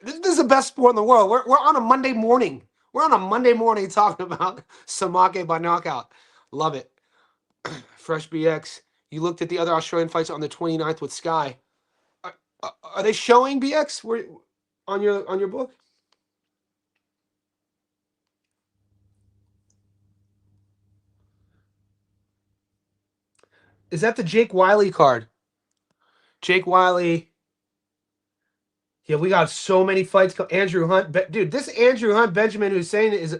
This is the best sport in the world. We're on a Monday morning. We're on a Monday morning talking about Samake by knockout. Love it. Fresh BX. You looked at the other Australian fights on the 29th with Sky. Are they showing BX on your book? Is that the Jake Wiley card? Jake Wiley. Yeah, we got so many fights. Andrew Hunt. Dude, this Andrew Hunt, Benjamin Hussein is...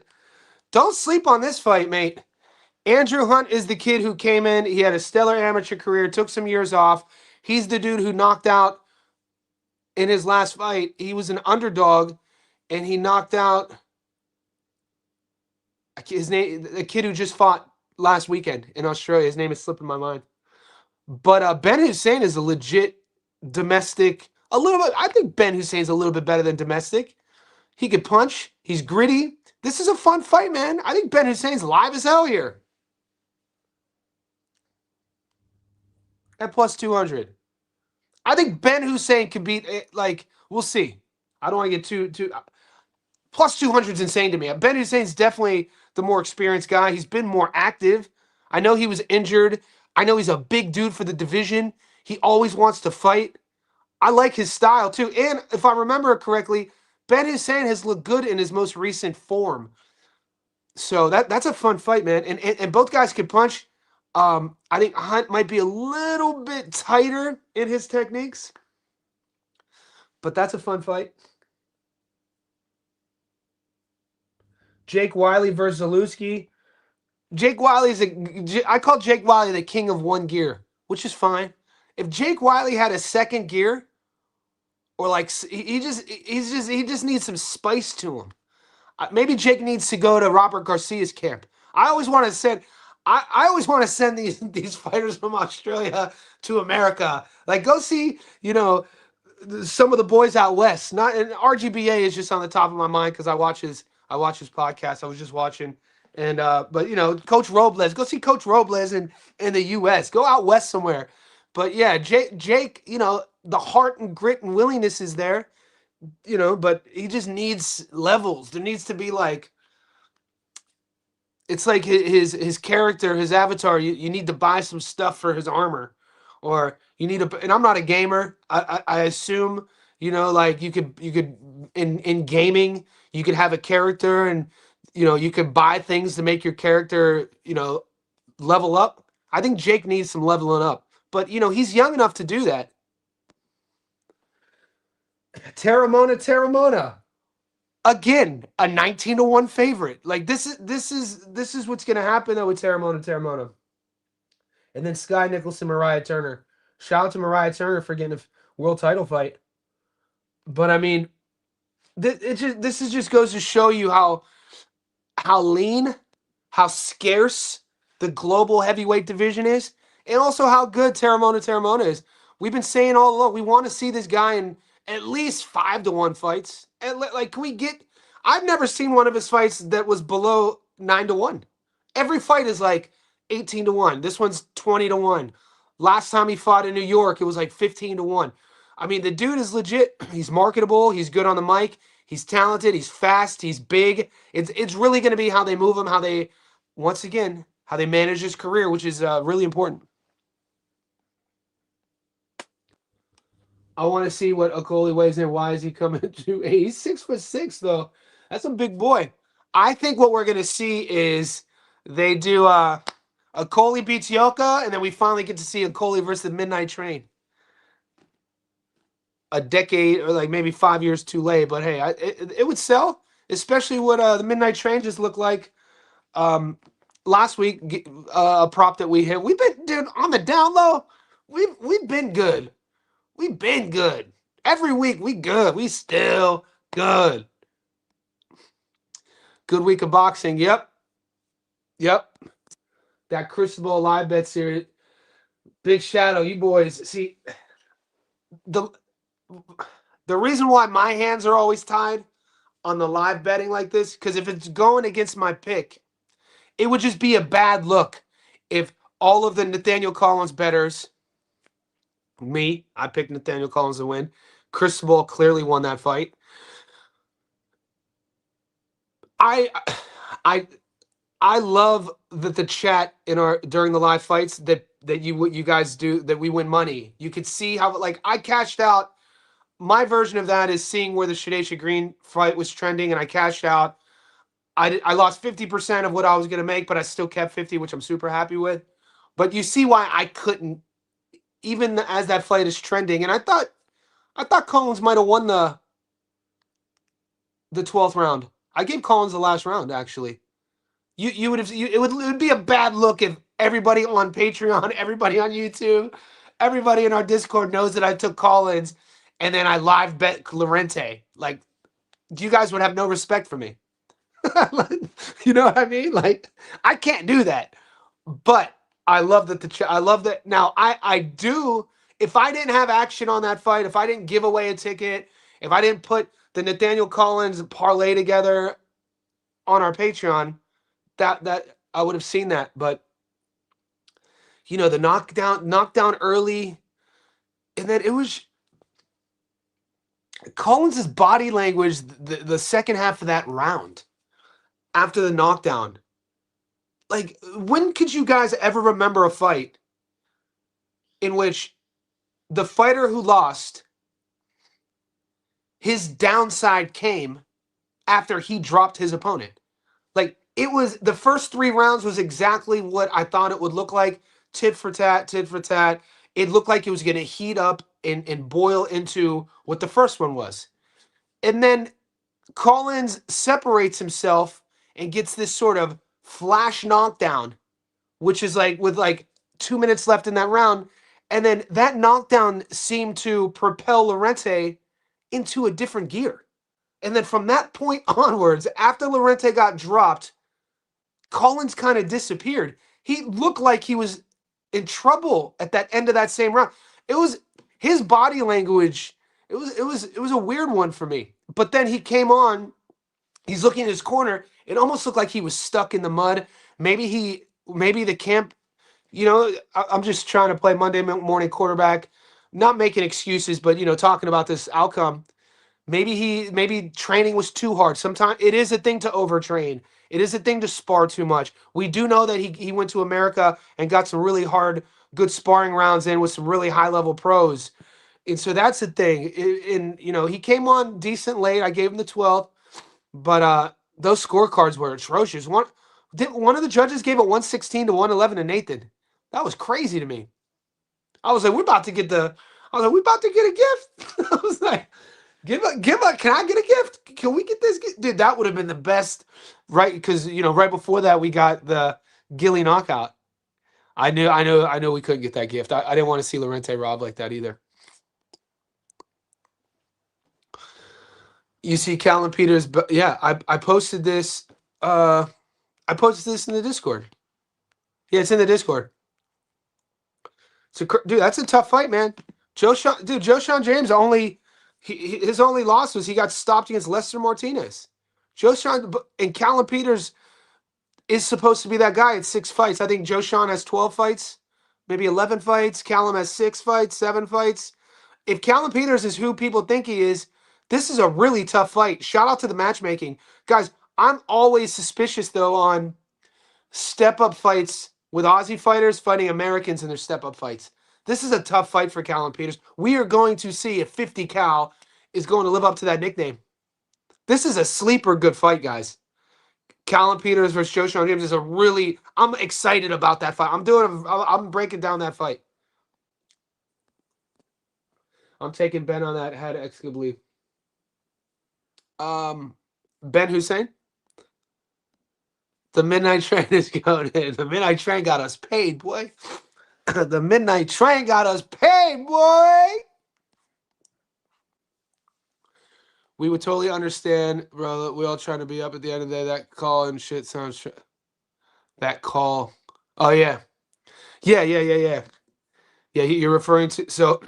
Don't sleep on this fight, mate. Andrew Hunt is the kid who came in. He had a stellar amateur career, took some years off. He's the dude who knocked out in his last fight. He was an underdog, and he knocked out the kid who just fought last weekend in Australia. His name is slipping my mind. But Ben Hussein is a legit domestic. A little bit. I think Ben Hussein's a little bit better than domestic. He could punch. He's gritty. This is a fun fight, man. I think Ben Hussein's live as hell here. At plus 200. I think Ben Hussein could beat like we'll see. I don't want to get too plus 200 is insane to me. Ben Hussein's definitely the more experienced guy. He's been more active. I know he was injured. I know he's a big dude for the division. He always wants to fight. I like his style too. And if I remember correctly, Ben Hussein has looked good in his most recent form. So that's a fun fight, man. And both guys can punch. I think Hunt might be a little bit tighter in his techniques, but that's a fun fight. Jake Wiley versus Zalewski. Jake Wiley's I call Jake Wiley the king of one gear, which is fine. If Jake Wiley had a second gear, or like he just needs some spice to him. Maybe Jake needs to go to Robert Garcia's camp. I always want to send I always want to send these fighters from Australia to America. Like go see, some of the boys out west. Not and RGBA is just on the top of my mind because I watch his podcast. I was just watching. And but Coach Robles, go see Coach Robles in the US. Go out west somewhere. But yeah, Jake, the heart and grit and willingness is there, but he just needs levels. There needs to be like it's like his character, his avatar. You need to buy some stuff for his armor, or you need to. And I'm not a gamer. I assume like you could in gaming you could have a character, and you could buy things to make your character level up. I think Jake needs some leveling up, but he's young enough to do that. Terramona. Again, a 19-1 favorite. Like this is what's gonna happen though with Terramona. And then Sky Nicholson, Mariah Turner. Shout out to Mariah Turner for getting a world title fight. But I mean, this is just goes to show you how lean, how scarce the global heavyweight division is, and also how good Terramona is. We've been saying all along we want to see this guy in at least 5-1 fights. And like, can we get? I've never seen one of his fights that was below 9-1. Every fight is like 18-1. This one's 20-1. Last time he fought in New York, it was like 15-1. I mean, the dude is legit. He's marketable. He's good on the mic. He's talented. He's fast. He's big. It's really going to be how they move him, how they manage his career, which is really important. I want to see what Okoli weighs in. Why is he coming to? Hey, he's 6'6" though. That's a big boy. I think what we're gonna see is they do Okoli beats Yoka, and then we finally get to see Okoli versus the Midnight Train. A decade or like maybe 5 years too late, but hey, it would sell, especially what the Midnight Train just looked like last week. A prop that we hit. We've been dude on the down low. We've been good. We've been good. Every week we good. We still good. Good week of boxing. Yep. That Crucible live bet series. Big Shadow, you boys. See, the reason why my hands are always tied on the live betting like this, because if it's going against my pick, it would just be a bad look if all of the Nathaniel Collins bettors, I picked Nathaniel Collins to win. Crucible clearly won that fight. I love that the chat during the live fights that you guys do, that we win money. You could see how like I cashed out. My version of that is seeing where the Shadasia Green fight was trending, and I cashed out. I lost 50% of what I was going to make, but I still kept 50, which I'm super happy with. But you see why I couldn't, even as that fight is trending. And I thought Collins might have won the 12th round. I gave Collins the last round, actually. It would be a bad look if everybody on Patreon, everybody on YouTube, everybody in our Discord knows that I took Collins and then I live bet Lorente. Like, you guys would have no respect for me. You know what I mean? Like, I can't do that. But I love that I love that. Now, I do. If I didn't have action on that fight, if I didn't give away a ticket, if I didn't put the Nathaniel Collins parlay together on our Patreon, that I would have seen that. But the knockdown early, And then it was Collins' body language the second half of that round after the knockdown. Like, when could you guys ever remember a fight in which the fighter who lost, his downside came after he dropped his opponent? Like, it was the first 3 rounds was exactly what I thought it would look like. Tit for tat, tit for tat. It looked like it was going to heat up and boil into what the first one was. And then Collins separates himself and gets this sort of flash knockdown, which is like with like 2 minutes left in that round. And then that knockdown seemed to propel Lorente into a different gear. And then from that point onwards, after Lorente got dropped, Collins kind of disappeared. He looked like he was in trouble at that end of that same round. It was his body language. It was a weird one for me. But then he came on. He's looking in his corner. It almost looked like he was stuck in the mud. Maybe the camp. I'm just trying to play Monday morning quarterback, not making excuses, but talking about this outcome. Maybe training was too hard. Sometimes it is a thing to overtrain. It is a thing to spar too much. We do know that he went to America and got some really hard, good sparring rounds in with some really high level pros. And so that's the thing. And he came on decent late. I gave him the 12th, but those scorecards were atrocious. One of the judges gave it 116 to 111 to Nathan. That was crazy to me. I was like, we about to get a gift. I was like, can I get a gift? Can we get this gift? Dude, that would have been the best, right? Because, right before that, we got the Gilley knockout. I knew we couldn't get that gift. I didn't want to see Lorente robbed like that either. You see Callum Peters, but yeah, I posted this. I posted this in the Discord. Yeah, it's in the Discord. So, dude, that's a tough fight, man. Joe Sean James his only loss was he got stopped against Lester Martinez. Joe Sean and Callum Peters is supposed to be that guy at 6 fights. I think Joe Sean has 12 fights, maybe 11 fights. Callum has 6 fights, 7 fights. If Callum Peters is who people think he is, this is a really tough fight. Shout out to the matchmaking. Guys, I'm always suspicious, though, on step-up fights with Aussie fighters fighting Americans in their step-up fights. This is a tough fight for Callum Peters. We are going to see if 50 Cal is going to live up to that nickname. This is a sleeper good fight, guys. Callum Peters versus Joe Sean James is I'm excited about that fight. I'm breaking down that fight. I'm taking Ben on that head excably. Ben Hussein? The midnight train is going in. The midnight train got us paid, boy. The midnight train got us paid, boy. We would totally understand, bro. We all trying to be up at the end of the day. That call and shit sounds. That call. Oh yeah, yeah. Yeah, you're referring to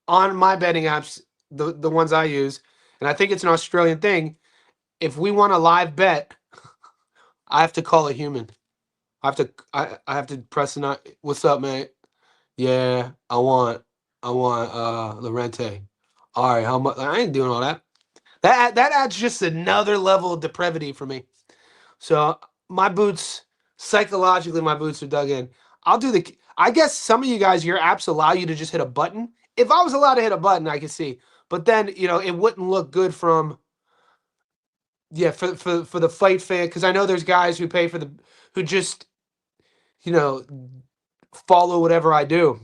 on my betting apps, the ones I use, and I think it's an Australian thing. If we want a live bet, I have to call a human. I have to press a. What's up, mate? Yeah, I want Lorente. All right, how much? I ain't doing all that. That adds just another level of depravity for me. So my boots, psychologically, my boots are dug in. I'll do the. I guess some of you guys, your apps allow you to just hit a button. If I was allowed to hit a button, I could see. But then it wouldn't look good from. Yeah, for the fight fan, because I know there's guys who pay who just follow whatever I do.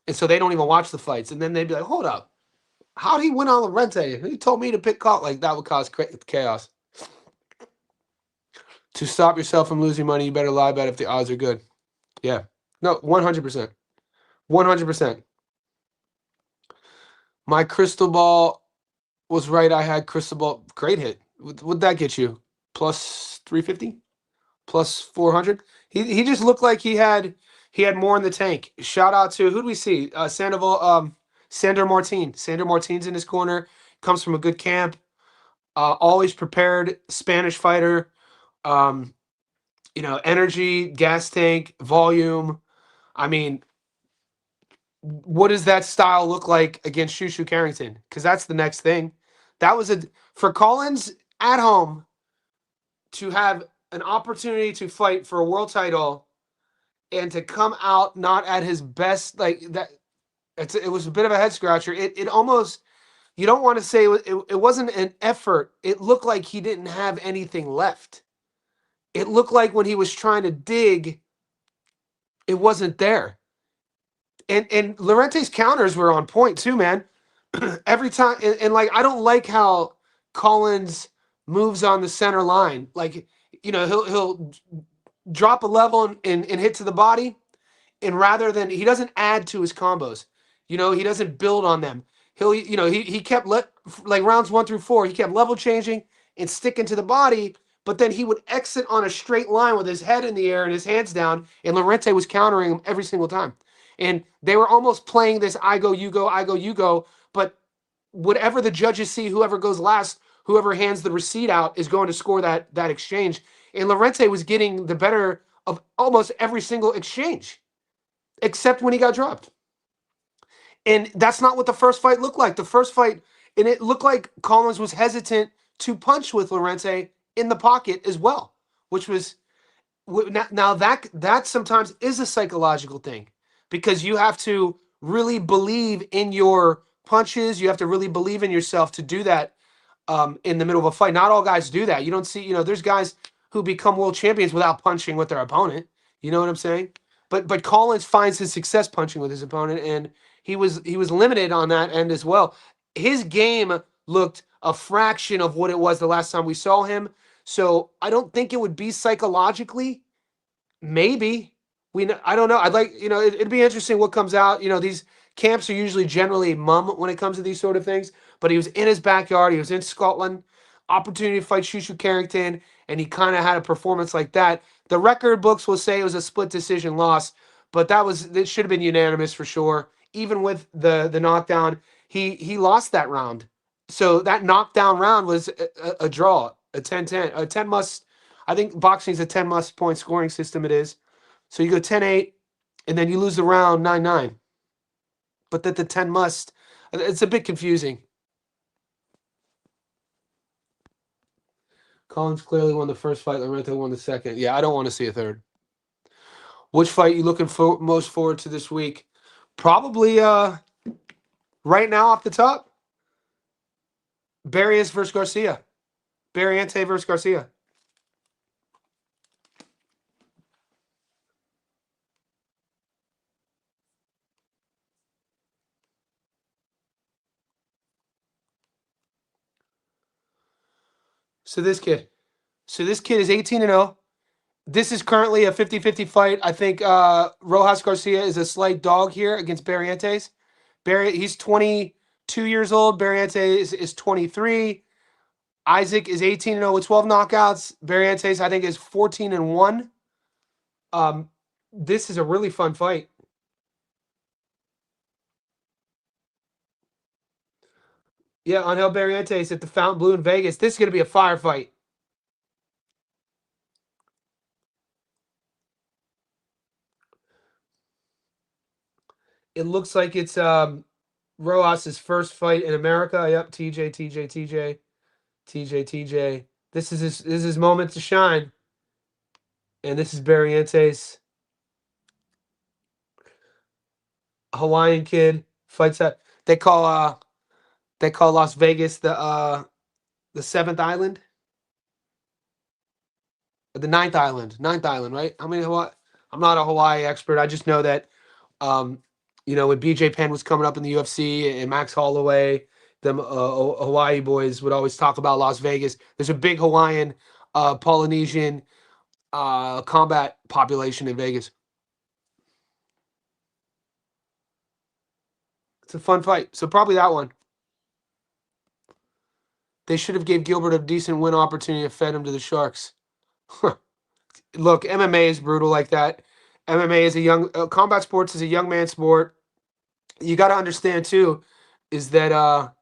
And so they don't even watch the fights. And then they'd be like, hold up. How'd he win on Lorente? He told me to pick call. Like, that would cause chaos. To stop yourself from losing money, you better lie bet if the odds are good. Yeah. No, 100%. 100%. My crystal ball was right. I had crystal ball. Great hit. What'd that get you? Plus 350? Plus 400? He just looked like he had more in the tank. Shout out to, who'd we see? Sander Martin. Sander Martin's in his corner. Comes from a good camp. Always prepared. Spanish fighter. Energy, gas tank, volume. I mean, what does that style look like against Shushu Carrington? Because that's the next thing. That was for Collins at home to have an opportunity to fight for a world title and to come out not at his best, like that. It was a bit of a head scratcher. It almost, you don't want to say it wasn't an effort. It looked like he didn't have anything left. It looked like when he was trying to dig, it wasn't there. And Lorente's counters were on point too, man. Every time, and like I don't like how Collins moves on the center line. Like, he'll drop a level and hit to the body, and rather than, he doesn't add to his combos. He doesn't build on them. He kept like rounds 1 through 4, he kept level changing and sticking to the body, but then he would exit on a straight line with his head in the air and his hands down, and Lorente was countering him every single time. And they were almost playing this I go, you go, I go, you go, but whatever the judges see, whoever goes last, whoever hands the receipt out is going to score that exchange. And Lorente was getting the better of almost every single exchange, except when he got dropped. And that's not what the first fight looked like. The first fight, and it looked like Collins was hesitant to punch with Lorente in the pocket as well, which was, now that sometimes is a psychological thing, because you have to really believe in your punches. You have to really believe in yourself to do that in the middle of a fight. Not all guys do that. You don't see, there's guys who become world champions without punching with their opponent. You know what I'm saying? But Collins finds his success punching with his opponent, and he was limited on that end as well. His game looked a fraction of what it was the last time we saw him. So I don't think it would be psychologically. Maybe I don't know. I'd like, it'd be interesting what comes out. These camps are usually generally mum when it comes to these sort of things. But he was in his backyard. He was in Scotland. Opportunity to fight Shushu Carrington, and he kind of had a performance like that. The record books will say it was a split decision loss, but it should have been unanimous for sure. Even with the knockdown, he lost that round. So that knockdown round was a draw, a 10-10, a 10 must. I think boxing is a 10 must point scoring system. It is. So you go 10-8, and then you lose the round 9-9. But that the 10 must, it's a bit confusing. Collins clearly won the first fight. Lorente won the second. Yeah, I don't want to see a third. Which fight you looking most forward to this week? Probably right now off the top, Barrios versus Garcia. Barriente versus Garcia. So this kid is 18-0. This is currently a 50-50 fight. I think Rojas Garcia is a slight dog here against Barrientos. He's 22 years old. Barrientos is 23. Isaac is 18-0 with 12 knockouts. Barrientos, I think, is 14-1. This is a really fun fight. Yeah, Angel Barrientos at the Fontainebleau in Vegas. This is going to be a firefight. It looks like it's Rojas' first fight in America. Yep, TJ. This is his moment to shine. And this is Barrientos. Hawaiian kid fights at, they call Las Vegas the seventh island. The ninth island, right? I'm not a Hawaii expert. I just know that when BJ Penn was coming up in the UFC and Max Holloway, them Hawaii boys would always talk about Las Vegas. There's a big Hawaiian, Polynesian combat population in Vegas. It's a fun fight. So probably that one. They should have gave Gilbert a decent win opportunity and fed him to the Sharks. Look, MMA is brutal like that. MMA is combat sports is a young man sport. You got to understand too, is that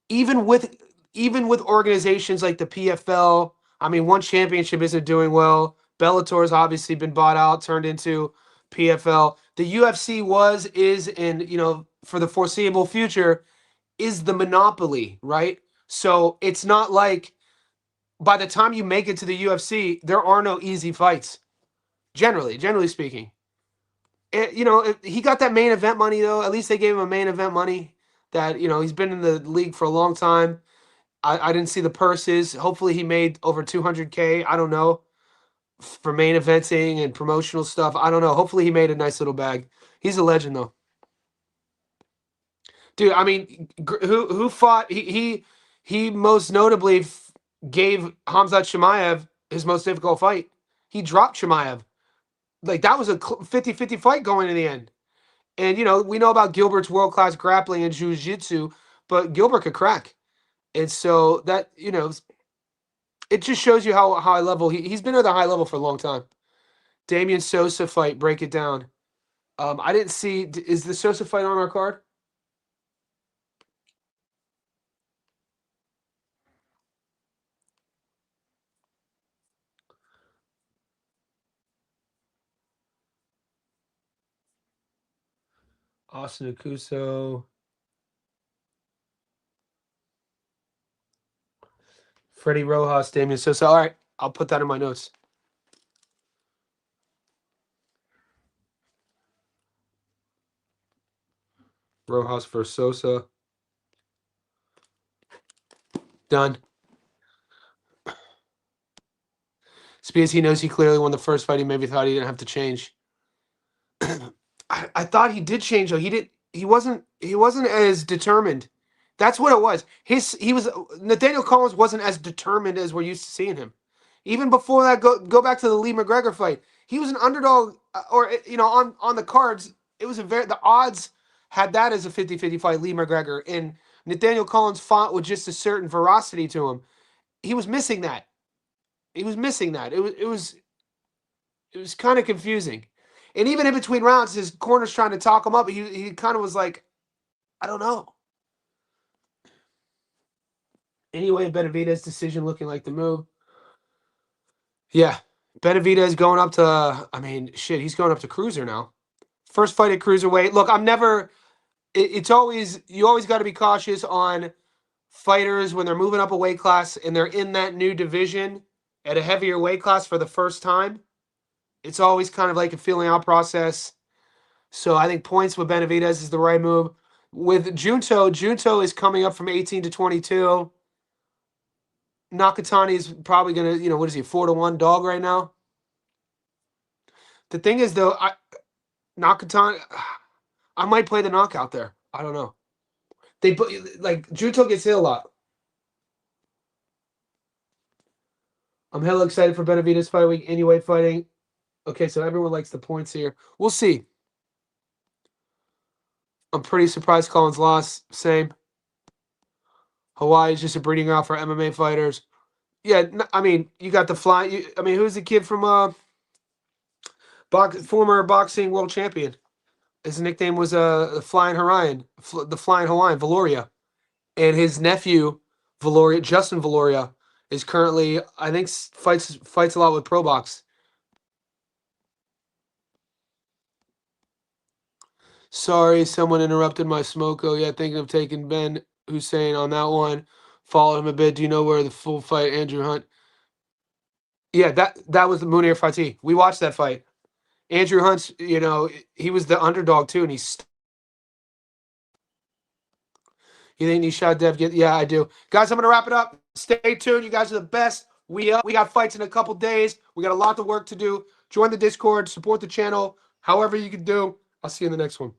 even with organizations like the PFL, I mean, one championship isn't doing well. Bellator's obviously been bought out, turned into PFL. The UFC was, is, and for the foreseeable future, is the monopoly, right? So it's not like by the time you make it to the UFC, there are no easy fights. Generally speaking, he got that main event money though. At least they gave him a main event money. That he's been in the league for a long time. I didn't see the purses. Hopefully he made over 200K. I don't know, for main eventing and promotional stuff. I don't know. Hopefully he made a nice little bag. He's a legend though. Dude, I mean, who fought? He most notably gave Hamzat Chimaev his most difficult fight. He dropped Chimaev. Like, that was a 50-50 fight going to the end. And we know about Gilbert's world-class grappling and jiu-jitsu, but Gilbert could crack. And so that it just shows you how high level he's been at the high level for a long time. Damian Sosa fight, break it down. I didn't see. Is the Sosa fight on our card? Austin Akuso. Freddie Rojas, Damian Sosa. All right, I'll put that in my notes. Rojas versus Sosa. Done. It's because he knows he clearly won the first fight. He maybe thought he didn't have to change. I thought he did change though. He wasn't as determined. That's what it was. Nathaniel Collins wasn't as determined as we're used to seeing him. Even before that, go back to the Lee McGregor fight. He was an underdog, or on the cards, it was the odds had that as a 50-50 fight, Lee McGregor, and Nathaniel Collins fought with just a certain veracity to him. He was missing that. It was kind of confusing. And even in between rounds, his corner's trying to talk him up. He kind of was like, I don't know. Anyway, Benavidez' decision looking like the move. Yeah, Benavidez going up to, he's going up to cruiser now. First fight at cruiserweight. Look, you always got to be cautious on fighters when they're moving up a weight class and they're in that new division at a heavier weight class for the first time. It's always kind of like a feeling out process. So I think points with Benavidez is the right move. With Junto is coming up from 18 to 22. Nakatani is probably going to, what is he, 4-1 dog right now? The thing is, though, Nakatani, I might play the knockout there. I don't know. Junto gets hit a lot. I'm hella excited for Benavidez fight week. Anyway, fighting. Okay, so everyone likes the points here. We'll see. I'm pretty surprised Collins lost. Same. Hawaii is just a breeding ground for MMA fighters. Yeah, you got the fly. Who's the kid from former boxing world champion? His nickname was the Flying Hawaiian, Valoria, and his nephew Justin Valoria, is currently, I think, fights a lot with Pro Box. Sorry, someone interrupted my smoko. Yeah, thinking of taking Ben Hussein on that one. Followed him a bit. Do you know where the full fight, Andrew Hunt? Yeah, that was the Munir Fatih. We watched that fight. Andrew Hunt's, he was the underdog too, and he's. You think Nishad Dev Yeah, I do. Guys, I'm going to wrap it up. Stay tuned. You guys are the best. We got fights in a couple days. We got a lot of work to do. Join the Discord. Support the channel. However you can do. I'll see you in the next one.